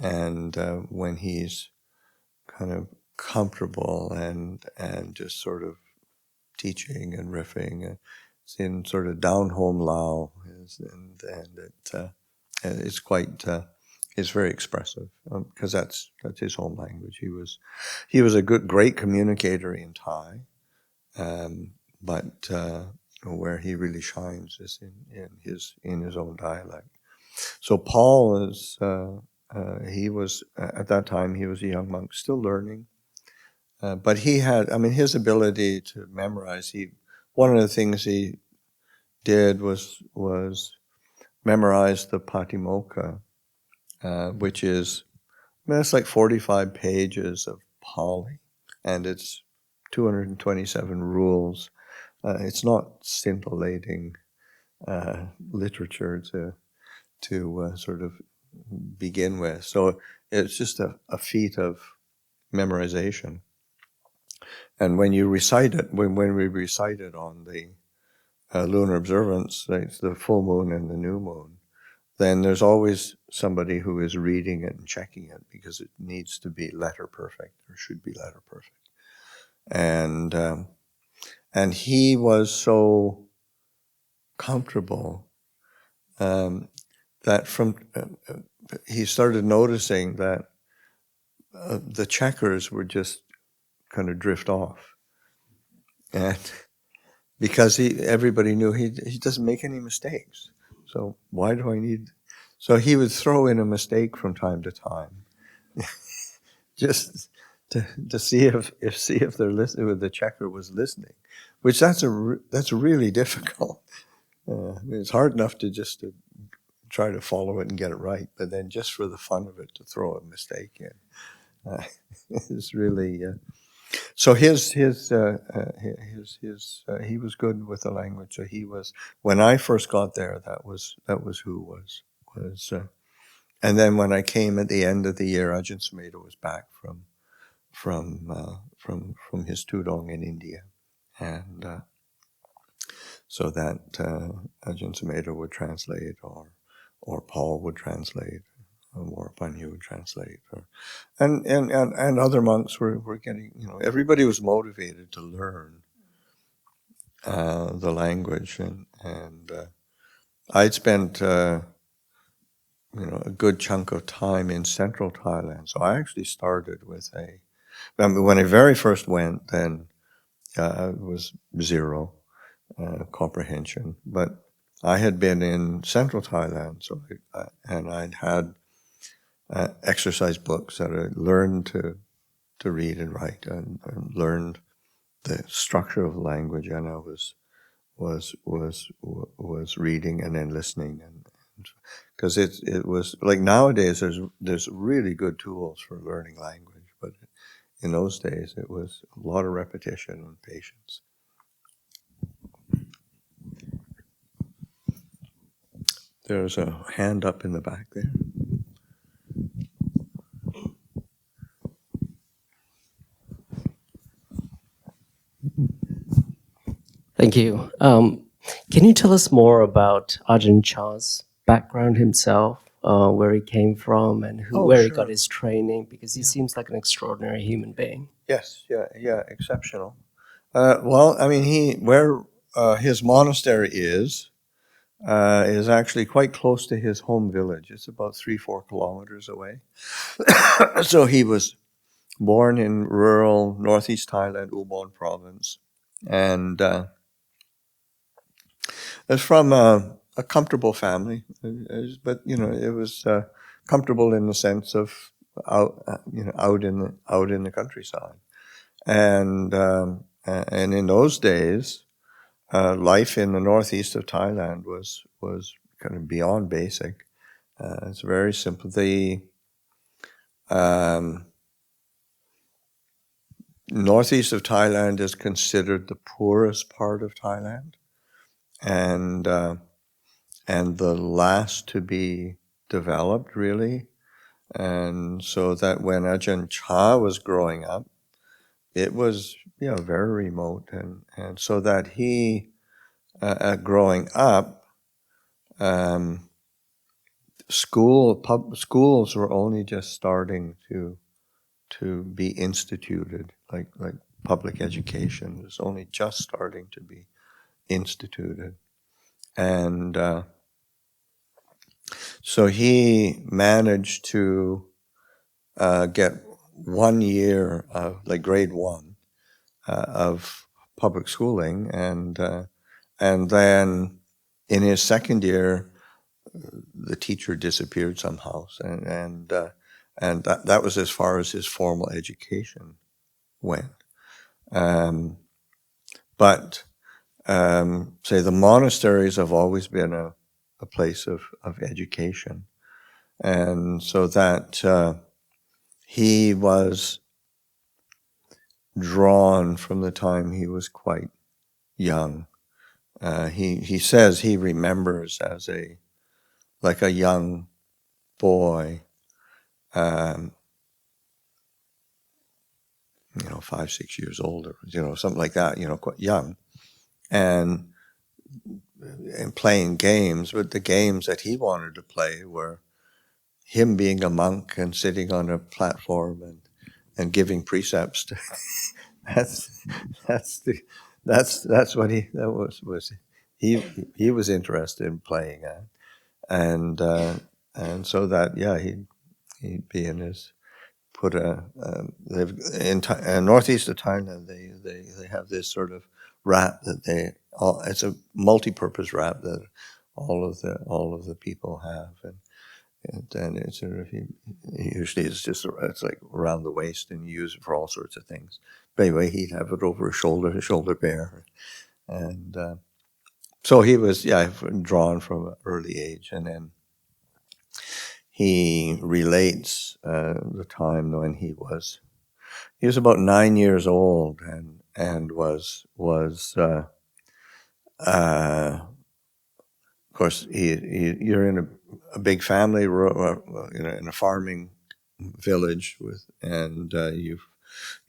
And when he's kind of comfortable and just sort of teaching and riffing, it's in sort of down home Lao, it's quite it's very expressive, because that's his home language. He was a great communicator in Thai, but where he really shines is in his own dialect. So Paul is he was at that time, he was a young monk, still learning, but he had, his ability to memorize. One of the things he did was memorize the Patimokkha, which is, it's like 45 pages of Pali, and it's 227 rules. It's not scintillating literature to sort of begin with. So it's just a feat of memorization. And when you recite it, when we recite it on the lunar observance, like the full moon and the new moon, then there's always somebody who is reading it and checking it, because it needs to be letter perfect, or should be letter perfect. And he was so comfortable that he started noticing that the checkers would just kind of drift off, and because everybody knew he doesn't make any mistakes. So why do I need? So he would throw in a mistake from time to time, just to see if they're listening, if the checker was listening, which that's really difficult. It's hard enough to try to follow it and get it right, but then just for the fun of it, to throw a mistake in, is really. So he was good with the language. So he was, when I first got there, that was who was. And then when I came at the end of the year, Ajahn Sumedho was back from his tudong in India, and so that Ajahn Sumedho would translate, or Paul would translate, or Panyu would translate, and other monks were getting, everybody was motivated to learn the language, and I'd spent a good chunk of time in central Thailand, so I actually started with when I very first went, then it was zero comprehension, but I had been in central Thailand, so and I'd had exercise books that I learned to read and write, and learned the structure of the language, and I was reading and then listening, and because it was like nowadays there's really good tools for learning language, but in those days it was a lot of repetition and patience. There's a hand up in the back there. Thank you. Can you tell us more about Ajahn Chah's background himself, where he came from, and where he got his training? Because he seems like an extraordinary human being. Yes, yeah, exceptional. Well, where his monastery is actually quite close to his home village. It's about 3-4 kilometers away. So he was born in rural northeast Thailand, Ubon province, and is from a comfortable family, but it was comfortable in the sense of out in the countryside, and in those days, life in the northeast of Thailand was kind of beyond basic. It's very simple. The northeast of Thailand is considered the poorest part of Thailand, and the last to be developed, really. And so that when Ajahn Chah was growing up, it was very remote, and so that he growing up, schools were only just starting to be instituted, like public education was only just starting to be instituted, and so he managed to get 1 year of grade 1 of public schooling, and then in his second year, the teacher disappeared somehow, and that was as far as his formal education went. But say the monasteries have always been a place of education, and so that he was drawn from the time he was quite young. He says he remembers as a young boy, 5, 6 years old, or something like that, quite young, and playing games. But the games that he wanted to play were him being a monk and sitting on a platform and giving precepts. That's what he was interested in playing at, and so that he'd be in his in northeast of Thailand. They have this sort of wrap that it's a multi-purpose wrap that all of the people have, and it's sort of usually it's like around the waist, and you use it for all sorts of things. But anyway, he'd have it over his shoulder bare, and so he was drawn from an early age, and then he relates the time when he was about 9 years old, and was of course you're in a big family, in a farming village and you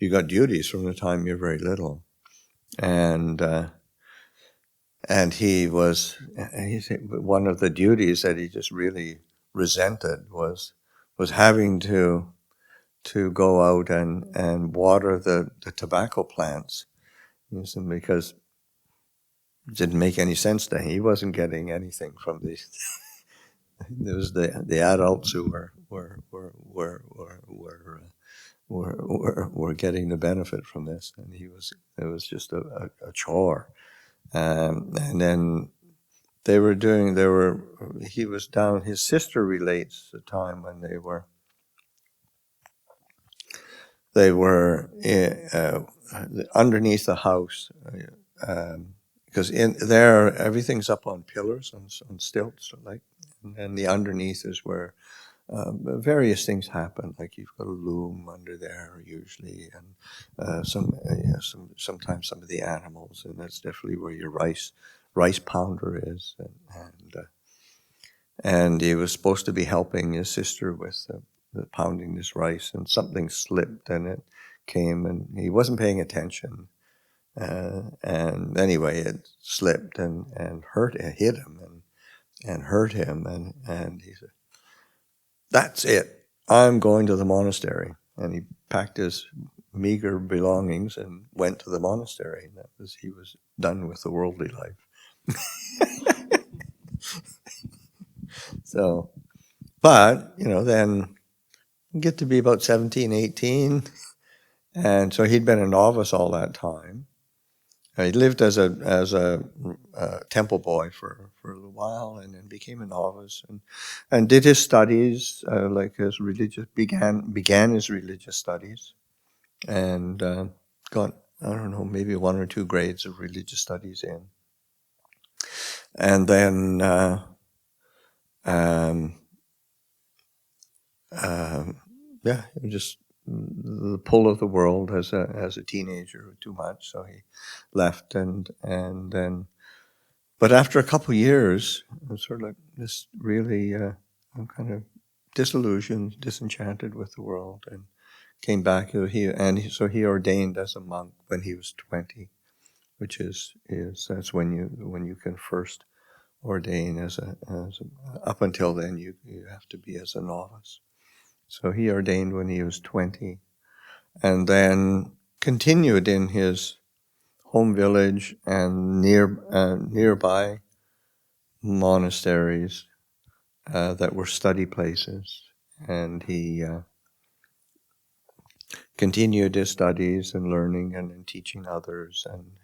got duties from the time you're very little, and he said one of the duties that he just really resented was having to go out and water the tobacco plants, because it didn't make any sense to him. He wasn't getting anything from these. It was the adults who were getting the benefit from this, and it was just a chore. And then he was down. His sister relates the time when they were underneath the house, because in there everything's up on pillars on stilts, and the underneath is where various things happen. Like you've got a loom under there usually, and sometimes some of the animals, and that's definitely where your rice pounder is, and he was supposed to be helping his sister with pounding this rice, and something slipped and it came, and he wasn't paying attention, and anyway it slipped and hit him and hurt him, and he said, "That's it, I'm going to the monastery," and he packed his meager belongings and went to the monastery. He was done with the worldly life. So, but then get to be about 17, 18, and so he'd been a novice all that time. He lived as a temple boy for a little while, and then became a novice, and did his studies, began his religious studies, and got, I don't know, maybe 1 or 2 grades of religious studies in, and then just the pull of the world as a teenager too much, so he left, and then, but after a couple of years, I was sort of like this really I'm kind of disillusioned, disenchanted with the world, and came back. So he ordained as a monk when he was 20, which is that's when you can first ordain as a up until then you have to be as a novice. So he ordained when he was 20, and then continued in his home village and nearby monasteries that were study places, and he continued his studies and learning and teaching others, and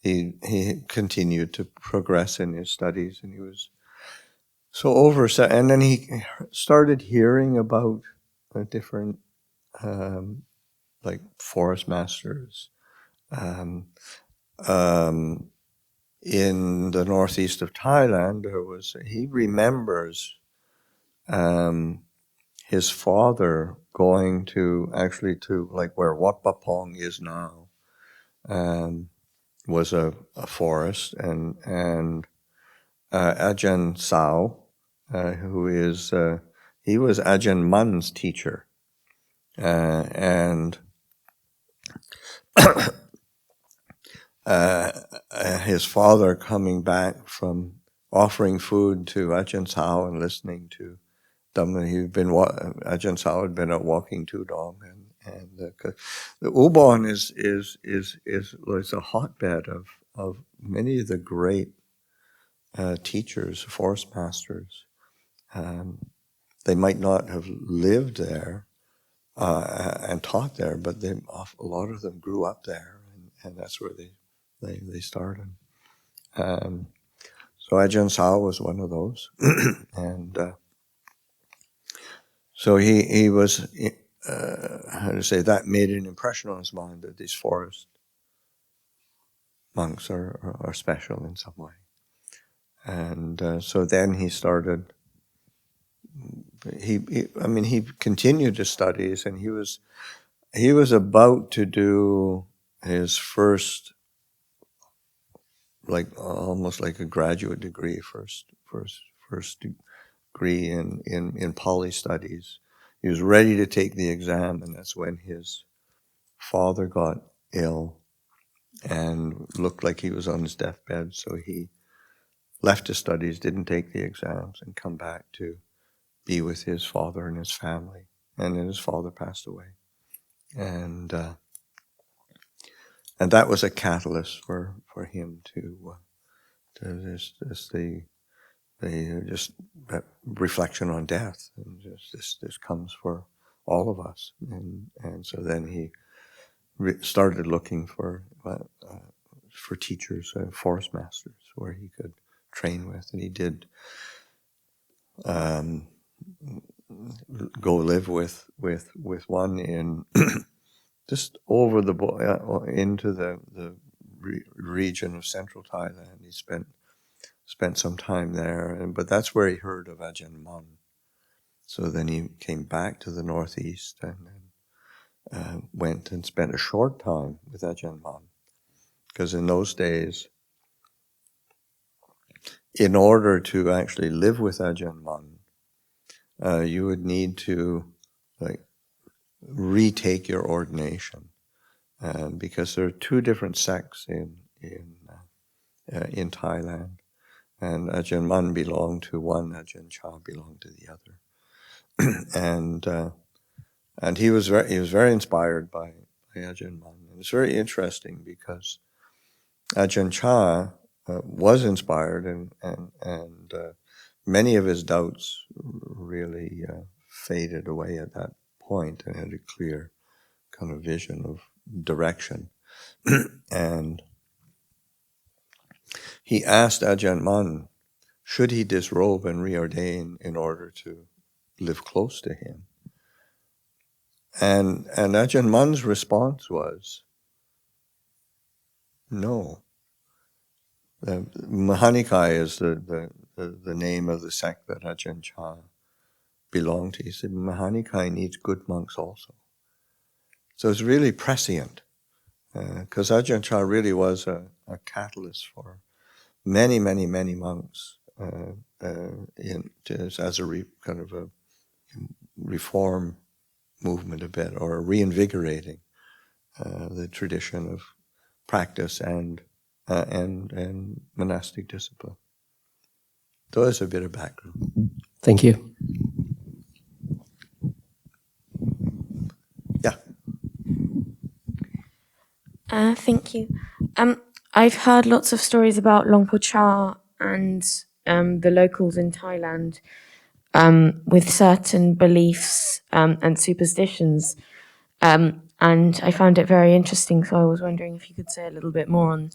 he continued to progress in his studies, and he was and then he started hearing about different like forest masters in the northeast of Thailand. He remembers his father going to like where Wat Pah Pong is now, was a forest, and Ajahn Chah, who is he was Ajahn Mun's teacher, and his father coming back from offering food to Ajahn Chah and listening to Dhamma. Ajahn Chah had been out walking Tudong, and the Ubon is a hotbed of many of the great teachers, forest masters. They might not have lived there and taught there, but a lot of them grew up there, and that's where they started. So Ajahn Chah was one of those, and so he was, that made an impression on his mind that these forest monks are special in some way. And so then he started, he continued his studies, and he was about to do his first, like almost like a graduate degree, first degree in Pali studies. He was ready to take the exam, and that's when his father got ill and looked like he was on his deathbed. So he left his studies, didn't take the exams, and come back to be with his father and his family. And then his father passed away, and that was a catalyst for him to that reflection on death, and this comes for all of us, and so then he started looking for teachers, forest masters, where he could train with, and he did go live with one in just over into the region of central Thailand. He spent some time there, but that's where he heard of Ajahn Mun. So then he came back to the northeast and went and spent a short time with Ajahn Mun, because in those days, in order to actually live with Ajahn Mun, you would need to retake your ordination, because there are two different sects in Thailand, and Ajahn Mun belonged to one, Ajahn Chah belonged to the other, and he was very inspired by Ajahn Mun. And it's very interesting because Ajahn Chah was inspired, and many of his doubts really faded away at that point, and had a clear kind of vision of direction. And he asked Ajahn Mun, should he disrobe and reordain in order to live close to him? And Ajahn Mun's response was, no. The Mahanikai is the the name of the sect that Ajahn Chah belonged to. He said, Mahanikai needs good monks also. So it's really prescient, because Ajahn Chah really was a catalyst for many, many, many monks as a kind of a reform movement a bit, or reinvigorating the tradition of practice and monastic discipline. So that's a bit of background. Thank you. Yeah. Thank you. I've heard lots of stories about Luang Por Chah and the locals in Thailand with certain beliefs and superstitions. And I found it very interesting, so I was wondering if you could say a little bit more on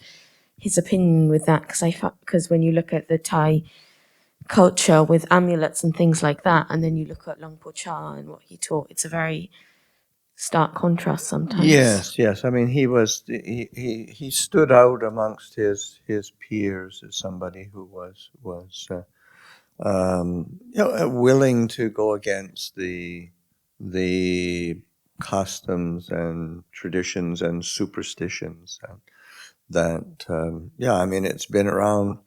his opinion with that, because when you look at the Thai culture with amulets and things like that, and then you look at Luang Por Chah and what he taught, it's a very stark contrast sometimes. Yes. I mean, he stood out amongst his peers as somebody who was willing to go against the customs and traditions and superstitions that I mean, it's been around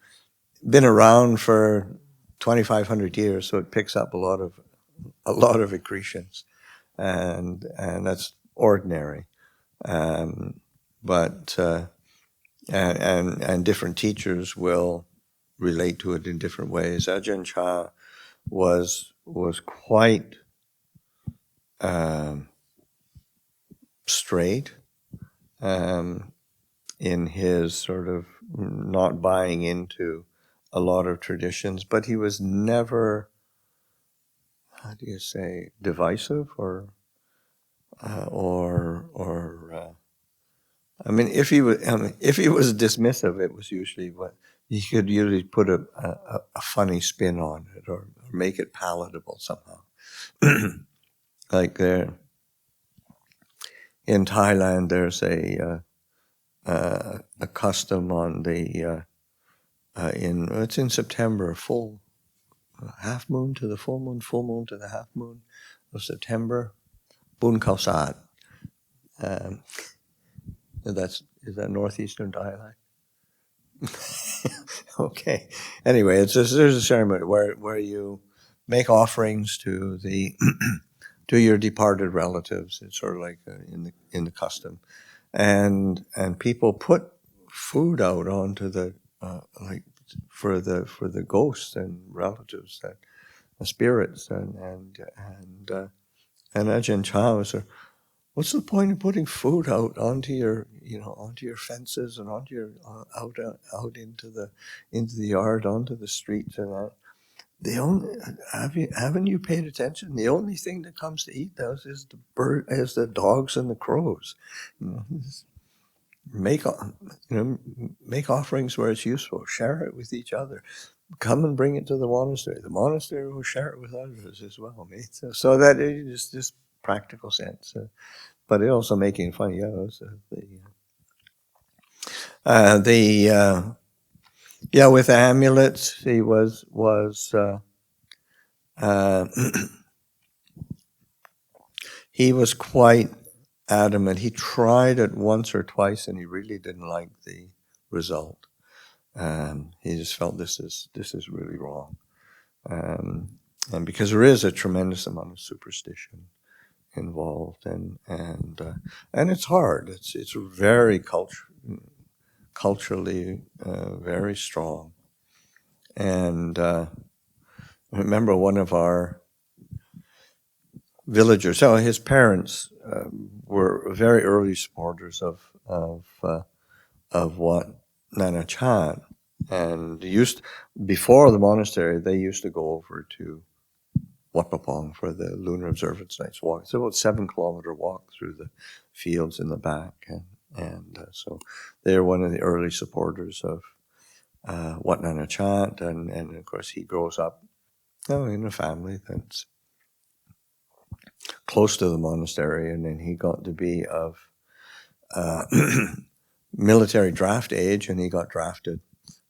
for 2,500 years, so it picks up a lot of accretions, and that's ordinary, but different teachers will relate to it in different ways. Ajahn Chah was quite straight in his sort of not buying into a lot of traditions, but he was never, how do you say, divisive or I mean, if he was dismissive, it was usually what he could usually put a funny spin on it, or make it palatable somehow. Like there in Thailand, there's a custom on the it's in September, full half moon to the full moon to the half moon of September, Bun Khao Sat. Is that northeastern dialect? Okay. Anyway, there's a ceremony where you make offerings to the to your departed relatives. It's sort of like in the custom, and people put food out onto the like for the ghosts and relatives, that the spirits, and Ajahn Chah was what's the point of putting food out onto your fences and onto your out into the yard, onto the streets, and that? Haven't you paid attention? The only thing that comes to eat those is the dogs and the crows. Make offerings where it's useful. Share it with each other. Come and bring it to the monastery. The monastery will share it with others as well. So that is just practical sense. But it also making fun. With amulets, he was he was quite adamant. He tried it once or twice, and he really didn't like the result. He just felt this is really wrong, and because there is a tremendous amount of superstition involved, and it's hard. It's very culturally very strong. And I remember one of our villagers. So his parents were very early supporters of Wat Nana Chan, and before the monastery, they used to go over to Wat Papong for the lunar observance nights walk. It's about 7-kilometer walk through the fields in the back, and so they're one of the early supporters of Wat Nana Chan, and of course he grows up in a family that's close to the monastery, and then he got to be of military draft age, and he got drafted.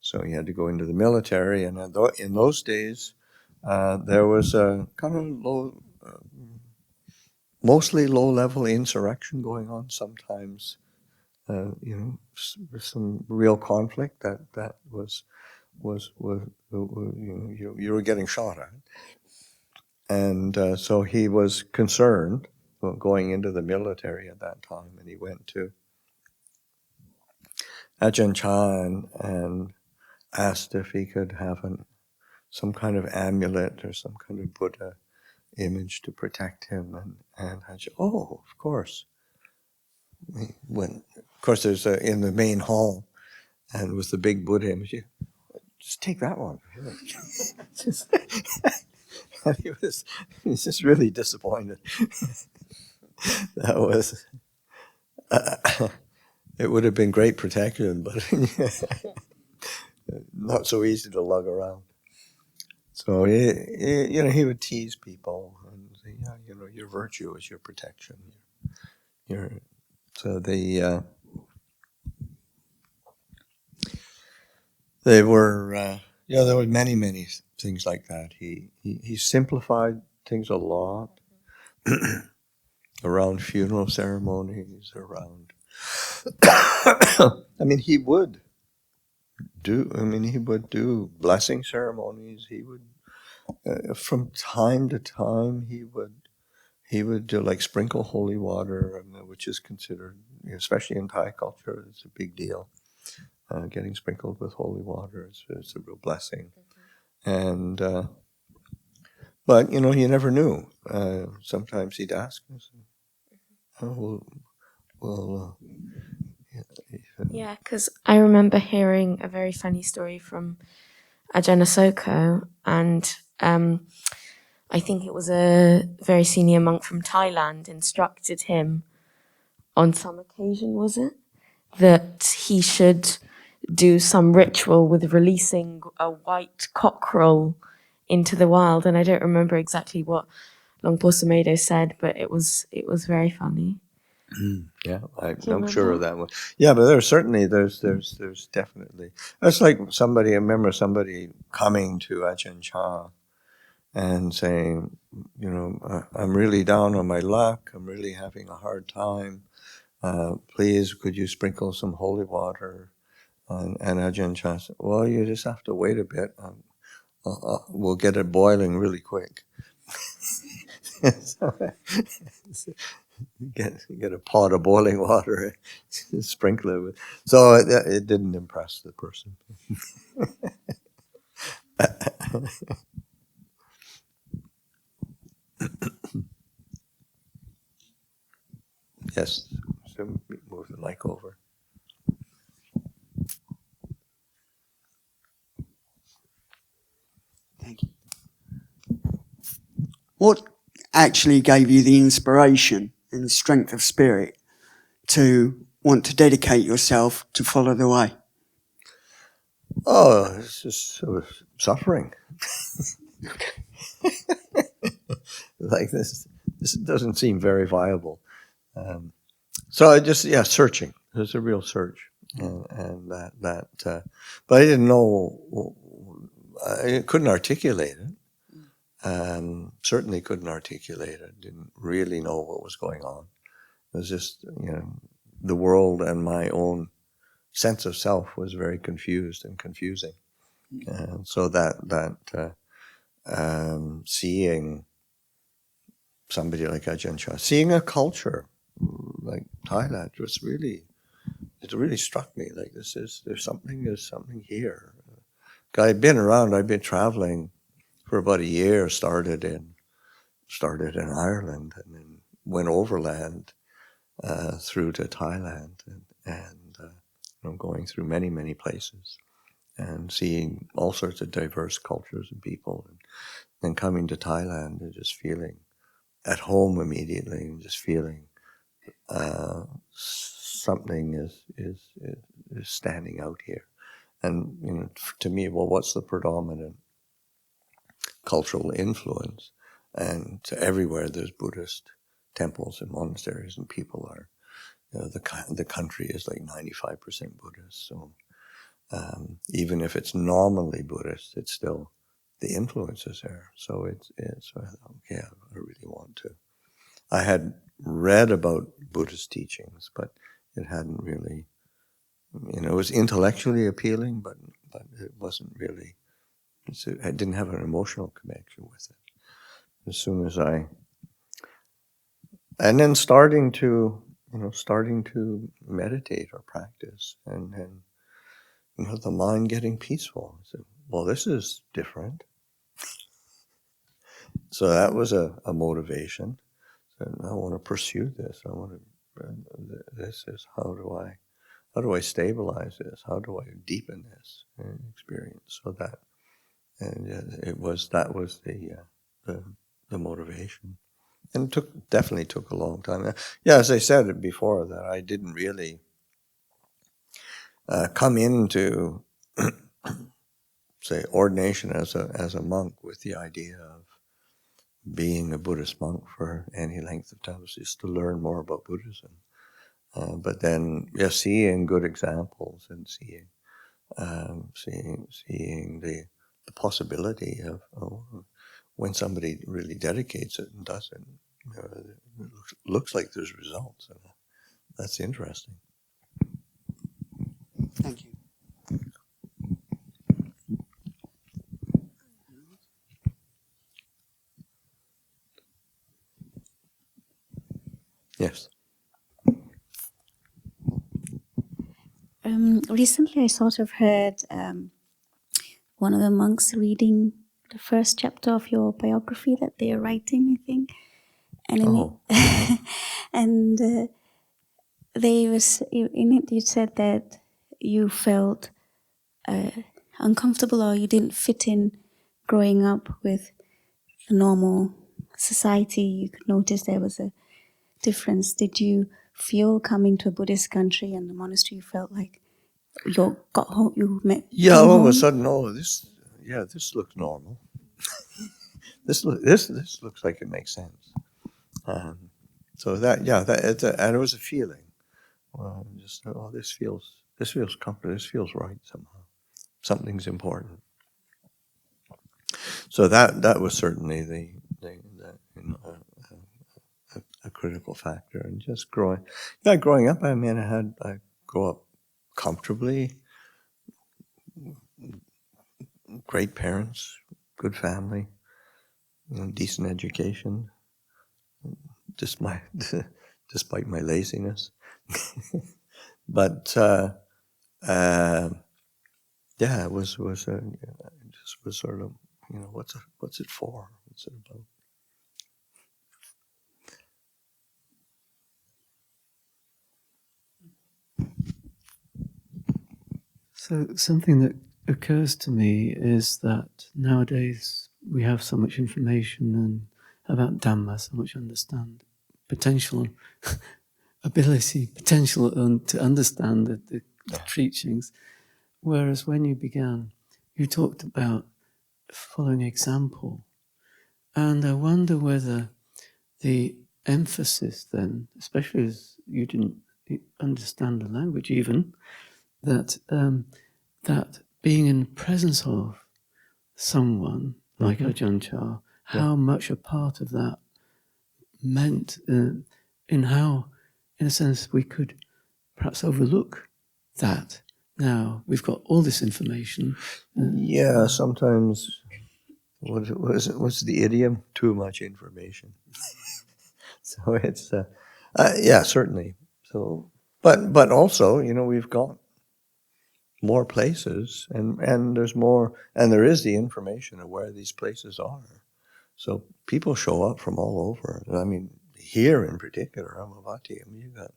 So he had to go into the military, and in those days, there was a kind of mostly low-level insurrection going on. Sometimes, some real conflict that was you were getting shot at, and so he was concerned going into the military at that time, and he went to Ajahn Chah and asked if he could have some kind of amulet or some kind of Buddha image to protect him, and Ajahn, oh, of course. Of course, there's in the main hall, and with the big Buddha image, just take that one. And he was just really disappointed. That was it would have been great protection, but not so easy to lug around. So he would tease people and say, your virtue is your protection. There were many things like that. He simplified things a lot around funeral ceremonies, around. He would do blessing ceremonies. He would, from time to time, he would do like sprinkle holy water, which is considered, especially in Thai culture, it's a big deal. Getting sprinkled with holy water is a real blessing. And but you never knew. Sometimes he'd ask us, yeah, because I remember hearing a very funny story from Ajahn Asoko, and I think it was a very senior monk from Thailand instructed him on some occasion, was it, that he should do some ritual with releasing a white cockerel into the wild, and I don't remember exactly what Luang Por Pasanno said, but it was very funny. Yeah, I'm sure of that one. Yeah, but there's definitely. That's like I remember somebody coming to Ajahn Chah and saying, I'm really down on my luck. I'm really having a hard time. Please, could you sprinkle some holy water? And Ajahn Chah said, well, you just have to wait a bit. We'll get it boiling really quick. Get a pot of boiling water, sprinkle it with. So it didn't impress the person. Yes, so move the mic over. Thank you. What actually gave you the inspiration and the strength of spirit to want to dedicate yourself to follow the way? Oh, it's just sort of suffering. Like this doesn't seem very viable. So I just, searching. There's a real search, and that. But I didn't know. I couldn't articulate it. Certainly couldn't articulate it. Didn't really know what was going on. It was just, the world and my own sense of self was very confused and confusing. And so that seeing somebody like Ajahn Chah, seeing a culture like Thailand, it really struck me. Like there's something here. I've been traveling for about a year. Started in Ireland and then went overland through to Thailand and going through many places and seeing all sorts of diverse cultures and people, and then coming to Thailand and just feeling at home immediately, and just feeling something is standing out here. And to me, well, what's the predominant cultural influence? And everywhere there's Buddhist temples and monasteries, and people are, the country is like 95% Buddhist. So even if it's nominally Buddhist, it's still, the influence is there. So it's okay, I really want to. I had read about Buddhist teachings, but it hadn't really, it was intellectually appealing, but it wasn't really, I didn't have an emotional connection with it. As soon as and then starting to meditate or practice, and the mind getting peaceful. So, well, this is different. So that was a motivation. So I want to pursue this. I want to. This is how do I stabilize this? How do I deepen this experience? So that, and that was the motivation. And it definitely took a long time. Yeah, as I said before, that I didn't really come into, say, ordination as a monk with the idea of being a Buddhist monk for any length of time. It was just to learn more about Buddhism. But then, seeing good examples and seeing the possibility of when somebody really dedicates it and does it, it looks like there's results. And that's interesting. Thank you. Yes. Recently, I sort of heard one of the monks reading the first chapter of your biography that they are writing, I think. And they was in it. You said that you felt uncomfortable, or you didn't fit in growing up with a normal society. You could notice there was a difference. Did you feel coming to a Buddhist country and the monastery, you felt like you got home, you met? Yeah, all of a sudden, this looks normal. this looks like it makes sense. So and it was a feeling. Just this feels comfortable. This feels right somehow. Something's important. So that was certainly a critical factor. And just growing up, I mean, I grew up comfortably, great parents, good family, decent education, despite my laziness. But it was sort of, what's it for? What's it about? So something that occurs to me is that nowadays we have so much information and about Dhamma, so much potential to understand the teachings. Whereas when you began, you talked about following example. And I wonder whether the emphasis then, especially as you didn't understand the language even, that being in the presence of someone like Ajahn Chah, how much a part of that meant in how, in a sense, we could perhaps overlook that. Now we've got all this information. Sometimes, what's the idiom? Too much information. So it's, certainly. So, but also, we've got more places, and there's more, and there is the information of where these places are. So people show up from all over. I mean, here in particular, Amaravati. I mean, you've got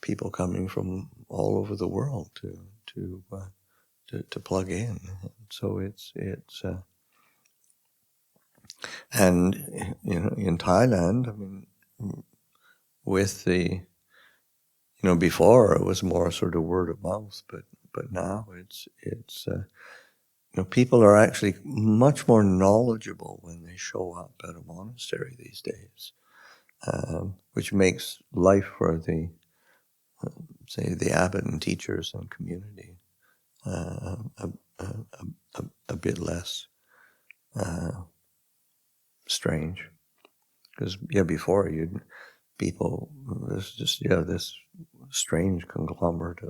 people coming from all over the world to plug in. So it's and in Thailand, I mean, with the before it was more sort of word of mouth, but now it's people are actually much more knowledgeable when they show up at a monastery these days, which makes life for the abbot and teachers and community a bit less strange. Because before people, there's just this strange conglomerate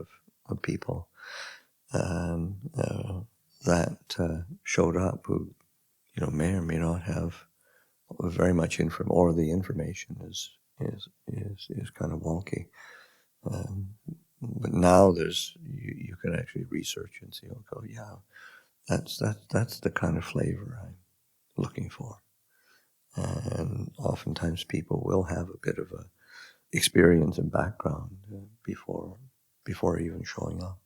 of people that showed up who may or may not have very much information, or the information is kind of wonky. But now you can actually research and see, okay, that's the kind of flavor I'm looking for. And oftentimes people will have a bit of a experience and background before even showing up.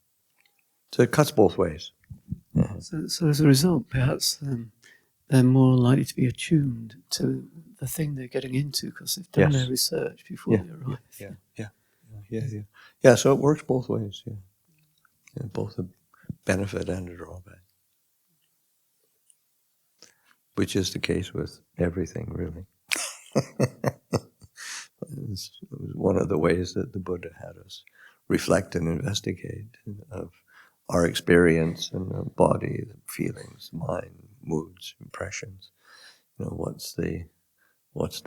So it cuts both ways. Yeah. So as a result, perhaps they're more likely to be attuned to the thing they're getting into because they've done their research before they arrive. Yeah. So it works both ways. Yeah, both a benefit and a drawback, which is the case with everything, really. It was one of the ways that the Buddha had us reflect and investigate of our experience and the body, the feelings, mind, moods, impressions. What's the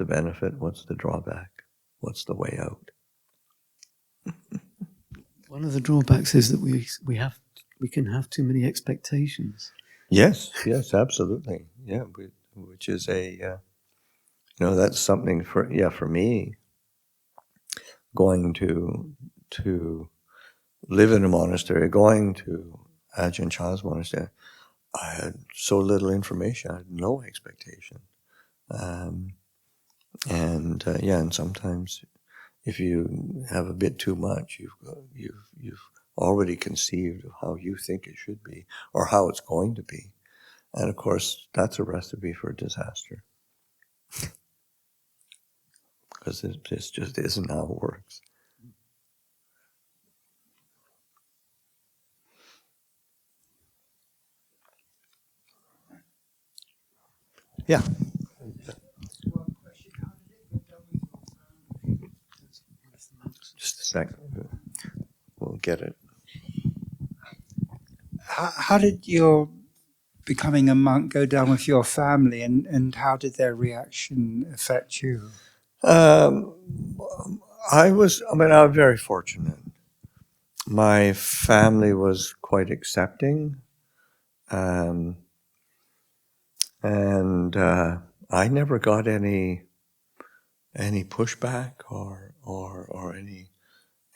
benefit? What's the drawback? What's the way out? One of the drawbacks is that we can have too many expectations. Yes, absolutely. Yeah, which is that's something for me. Going to live in a monastery, going to Ajahn Chah's monastery, I had so little information. I had no expectation, and sometimes if you have a bit too much, you've already conceived of how you think it should be or how it's going to be, and of course that's a recipe for disaster because this just isn't how it works. Yeah. Just a second. We'll get it. How did your becoming a monk go down with your family, and how did their reaction affect you? I was very fortunate. My family was quite accepting, and I never got any pushback or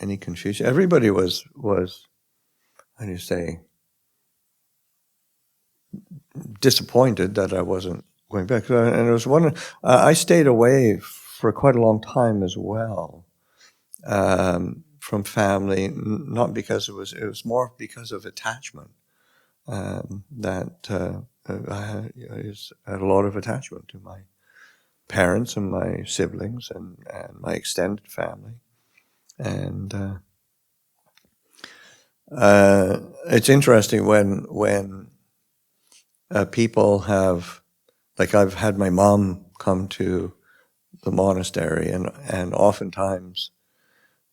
any confusion. Everybody was how do you say, disappointed that I wasn't going back. And it was I stayed away for quite a long time as well. From family, not because it was more because of attachment. That I had a lot of attachment to my parents and my siblings and my extended family, and it's interesting when people have, like I've had my mom come to the monastery, and oftentimes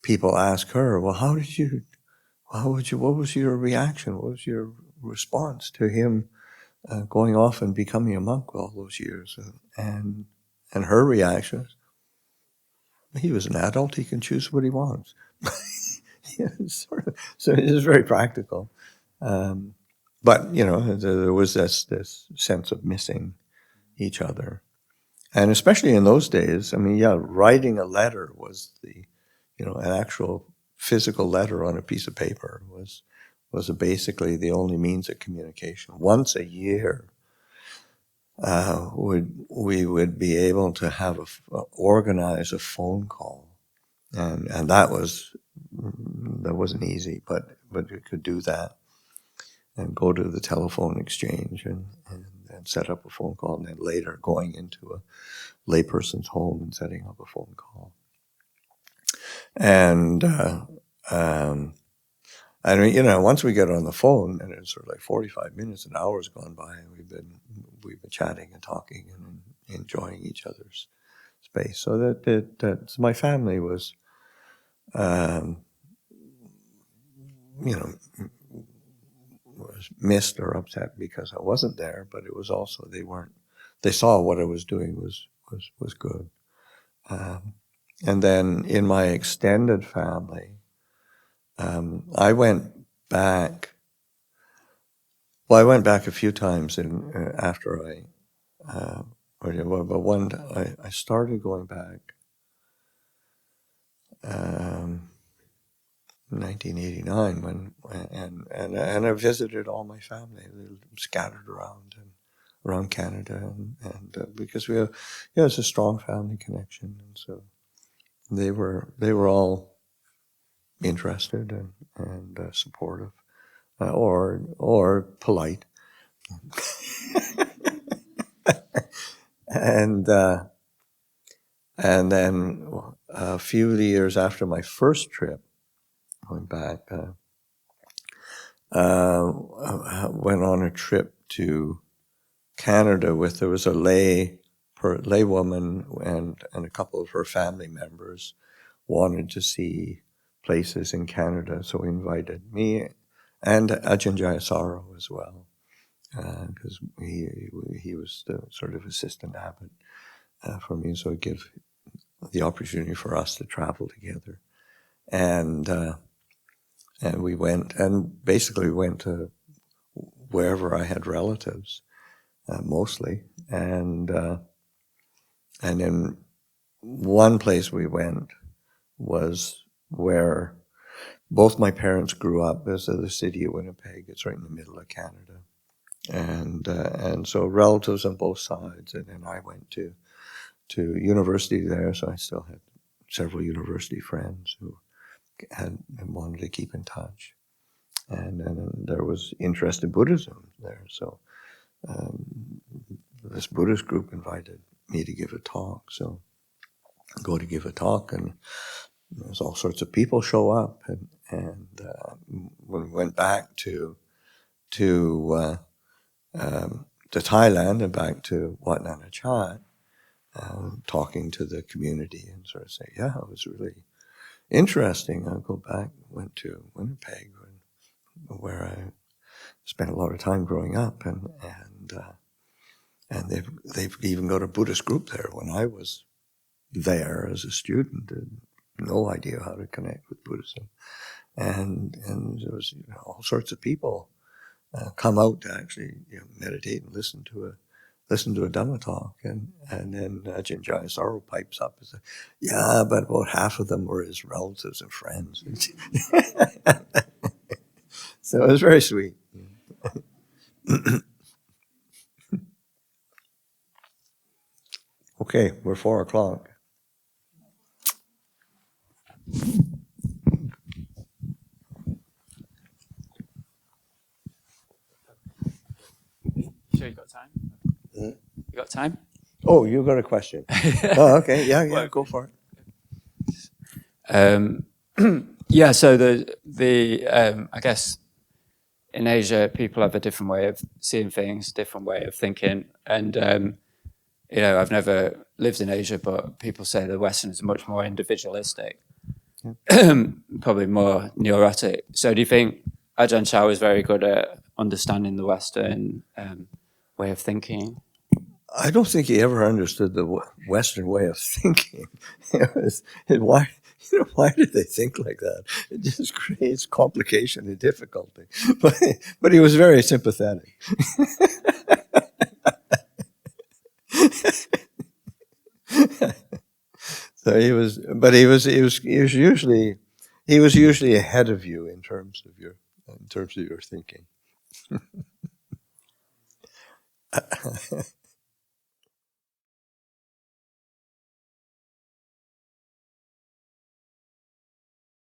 people ask her, well, what was your reaction? What was your response to him going off and becoming a monk all those years? And her reaction is, he was an adult, he can choose what he wants. So it is very practical. But, there was this sense of missing each other. And especially in those days, writing a letter was an actual physical letter on a piece of paper was basically the only means of communication. Once a year, we would be able to have organize a phone call, and that wasn't easy, but we could do that and go to the telephone exchange and set up a phone call, and then later going into a layperson's home and setting up a phone call. And once we get on the phone, and it's sort of like 45 minutes, an hour's gone by, and we've been chatting and talking and enjoying each other's space. So that my family was, was missed or upset because I wasn't there, but it was also they saw what I was doing was good. And then in my extended family, I went back. Well, I went back a few times after I started going back. 1989 and I visited all my family. They were scattered around Canada, and because we have, it's a strong family connection, and so they were all interested and supportive, or polite, and then a few years after my first trip, going back, went on a trip to Canada there was a lay woman and a couple of her family members wanted to see places in Canada, so he invited me and Ajahn Chah as well, because he was the sort of assistant abbot for me, so it gave the opportunity for us to travel together, and we went, and basically went to wherever I had relatives, mostly, and then one place we went was where both my parents grew up. It's the city of Winnipeg. It's right in the middle of Canada, and so relatives on both sides. And then I went to university there, so I still had several university friends who had wanted to keep in touch, and there was interest in Buddhism there. So this Buddhist group invited me to give a talk. So I go to give a talk, and there's all sorts of people show up, and when we went back to Thailand and back to Wat Nana Chat, talking to the community and sort of say, yeah, it was really interesting. I'll go back, went to Winnipeg, where I spent a lot of time growing up, and they've even got a Buddhist group there. When I was there as a student, no idea how to connect with Buddhism, and there was all sorts of people come out to actually meditate and listen to a Dhamma talk, and then Ajahn Chah pipes up and says, yeah, but about half of them were his relatives and friends. So it was very sweet. Okay, we're 4:00. Sure, you got time? You got time? Oh, you got a question? Oh, okay, yeah, well, go for it. Yeah, so the I guess in Asia, people have a different way of seeing things, different way of thinking, and I've never lived in Asia, but people say the Western is much more individualistic, probably more neurotic. So do you think Ajahn Chah was very good at understanding the Western way of thinking? I don't think he ever understood the Western way of thinking. Why did they think like that? It just creates complication and difficulty. But he was very sympathetic. So he was usually ahead of you in terms of your thinking.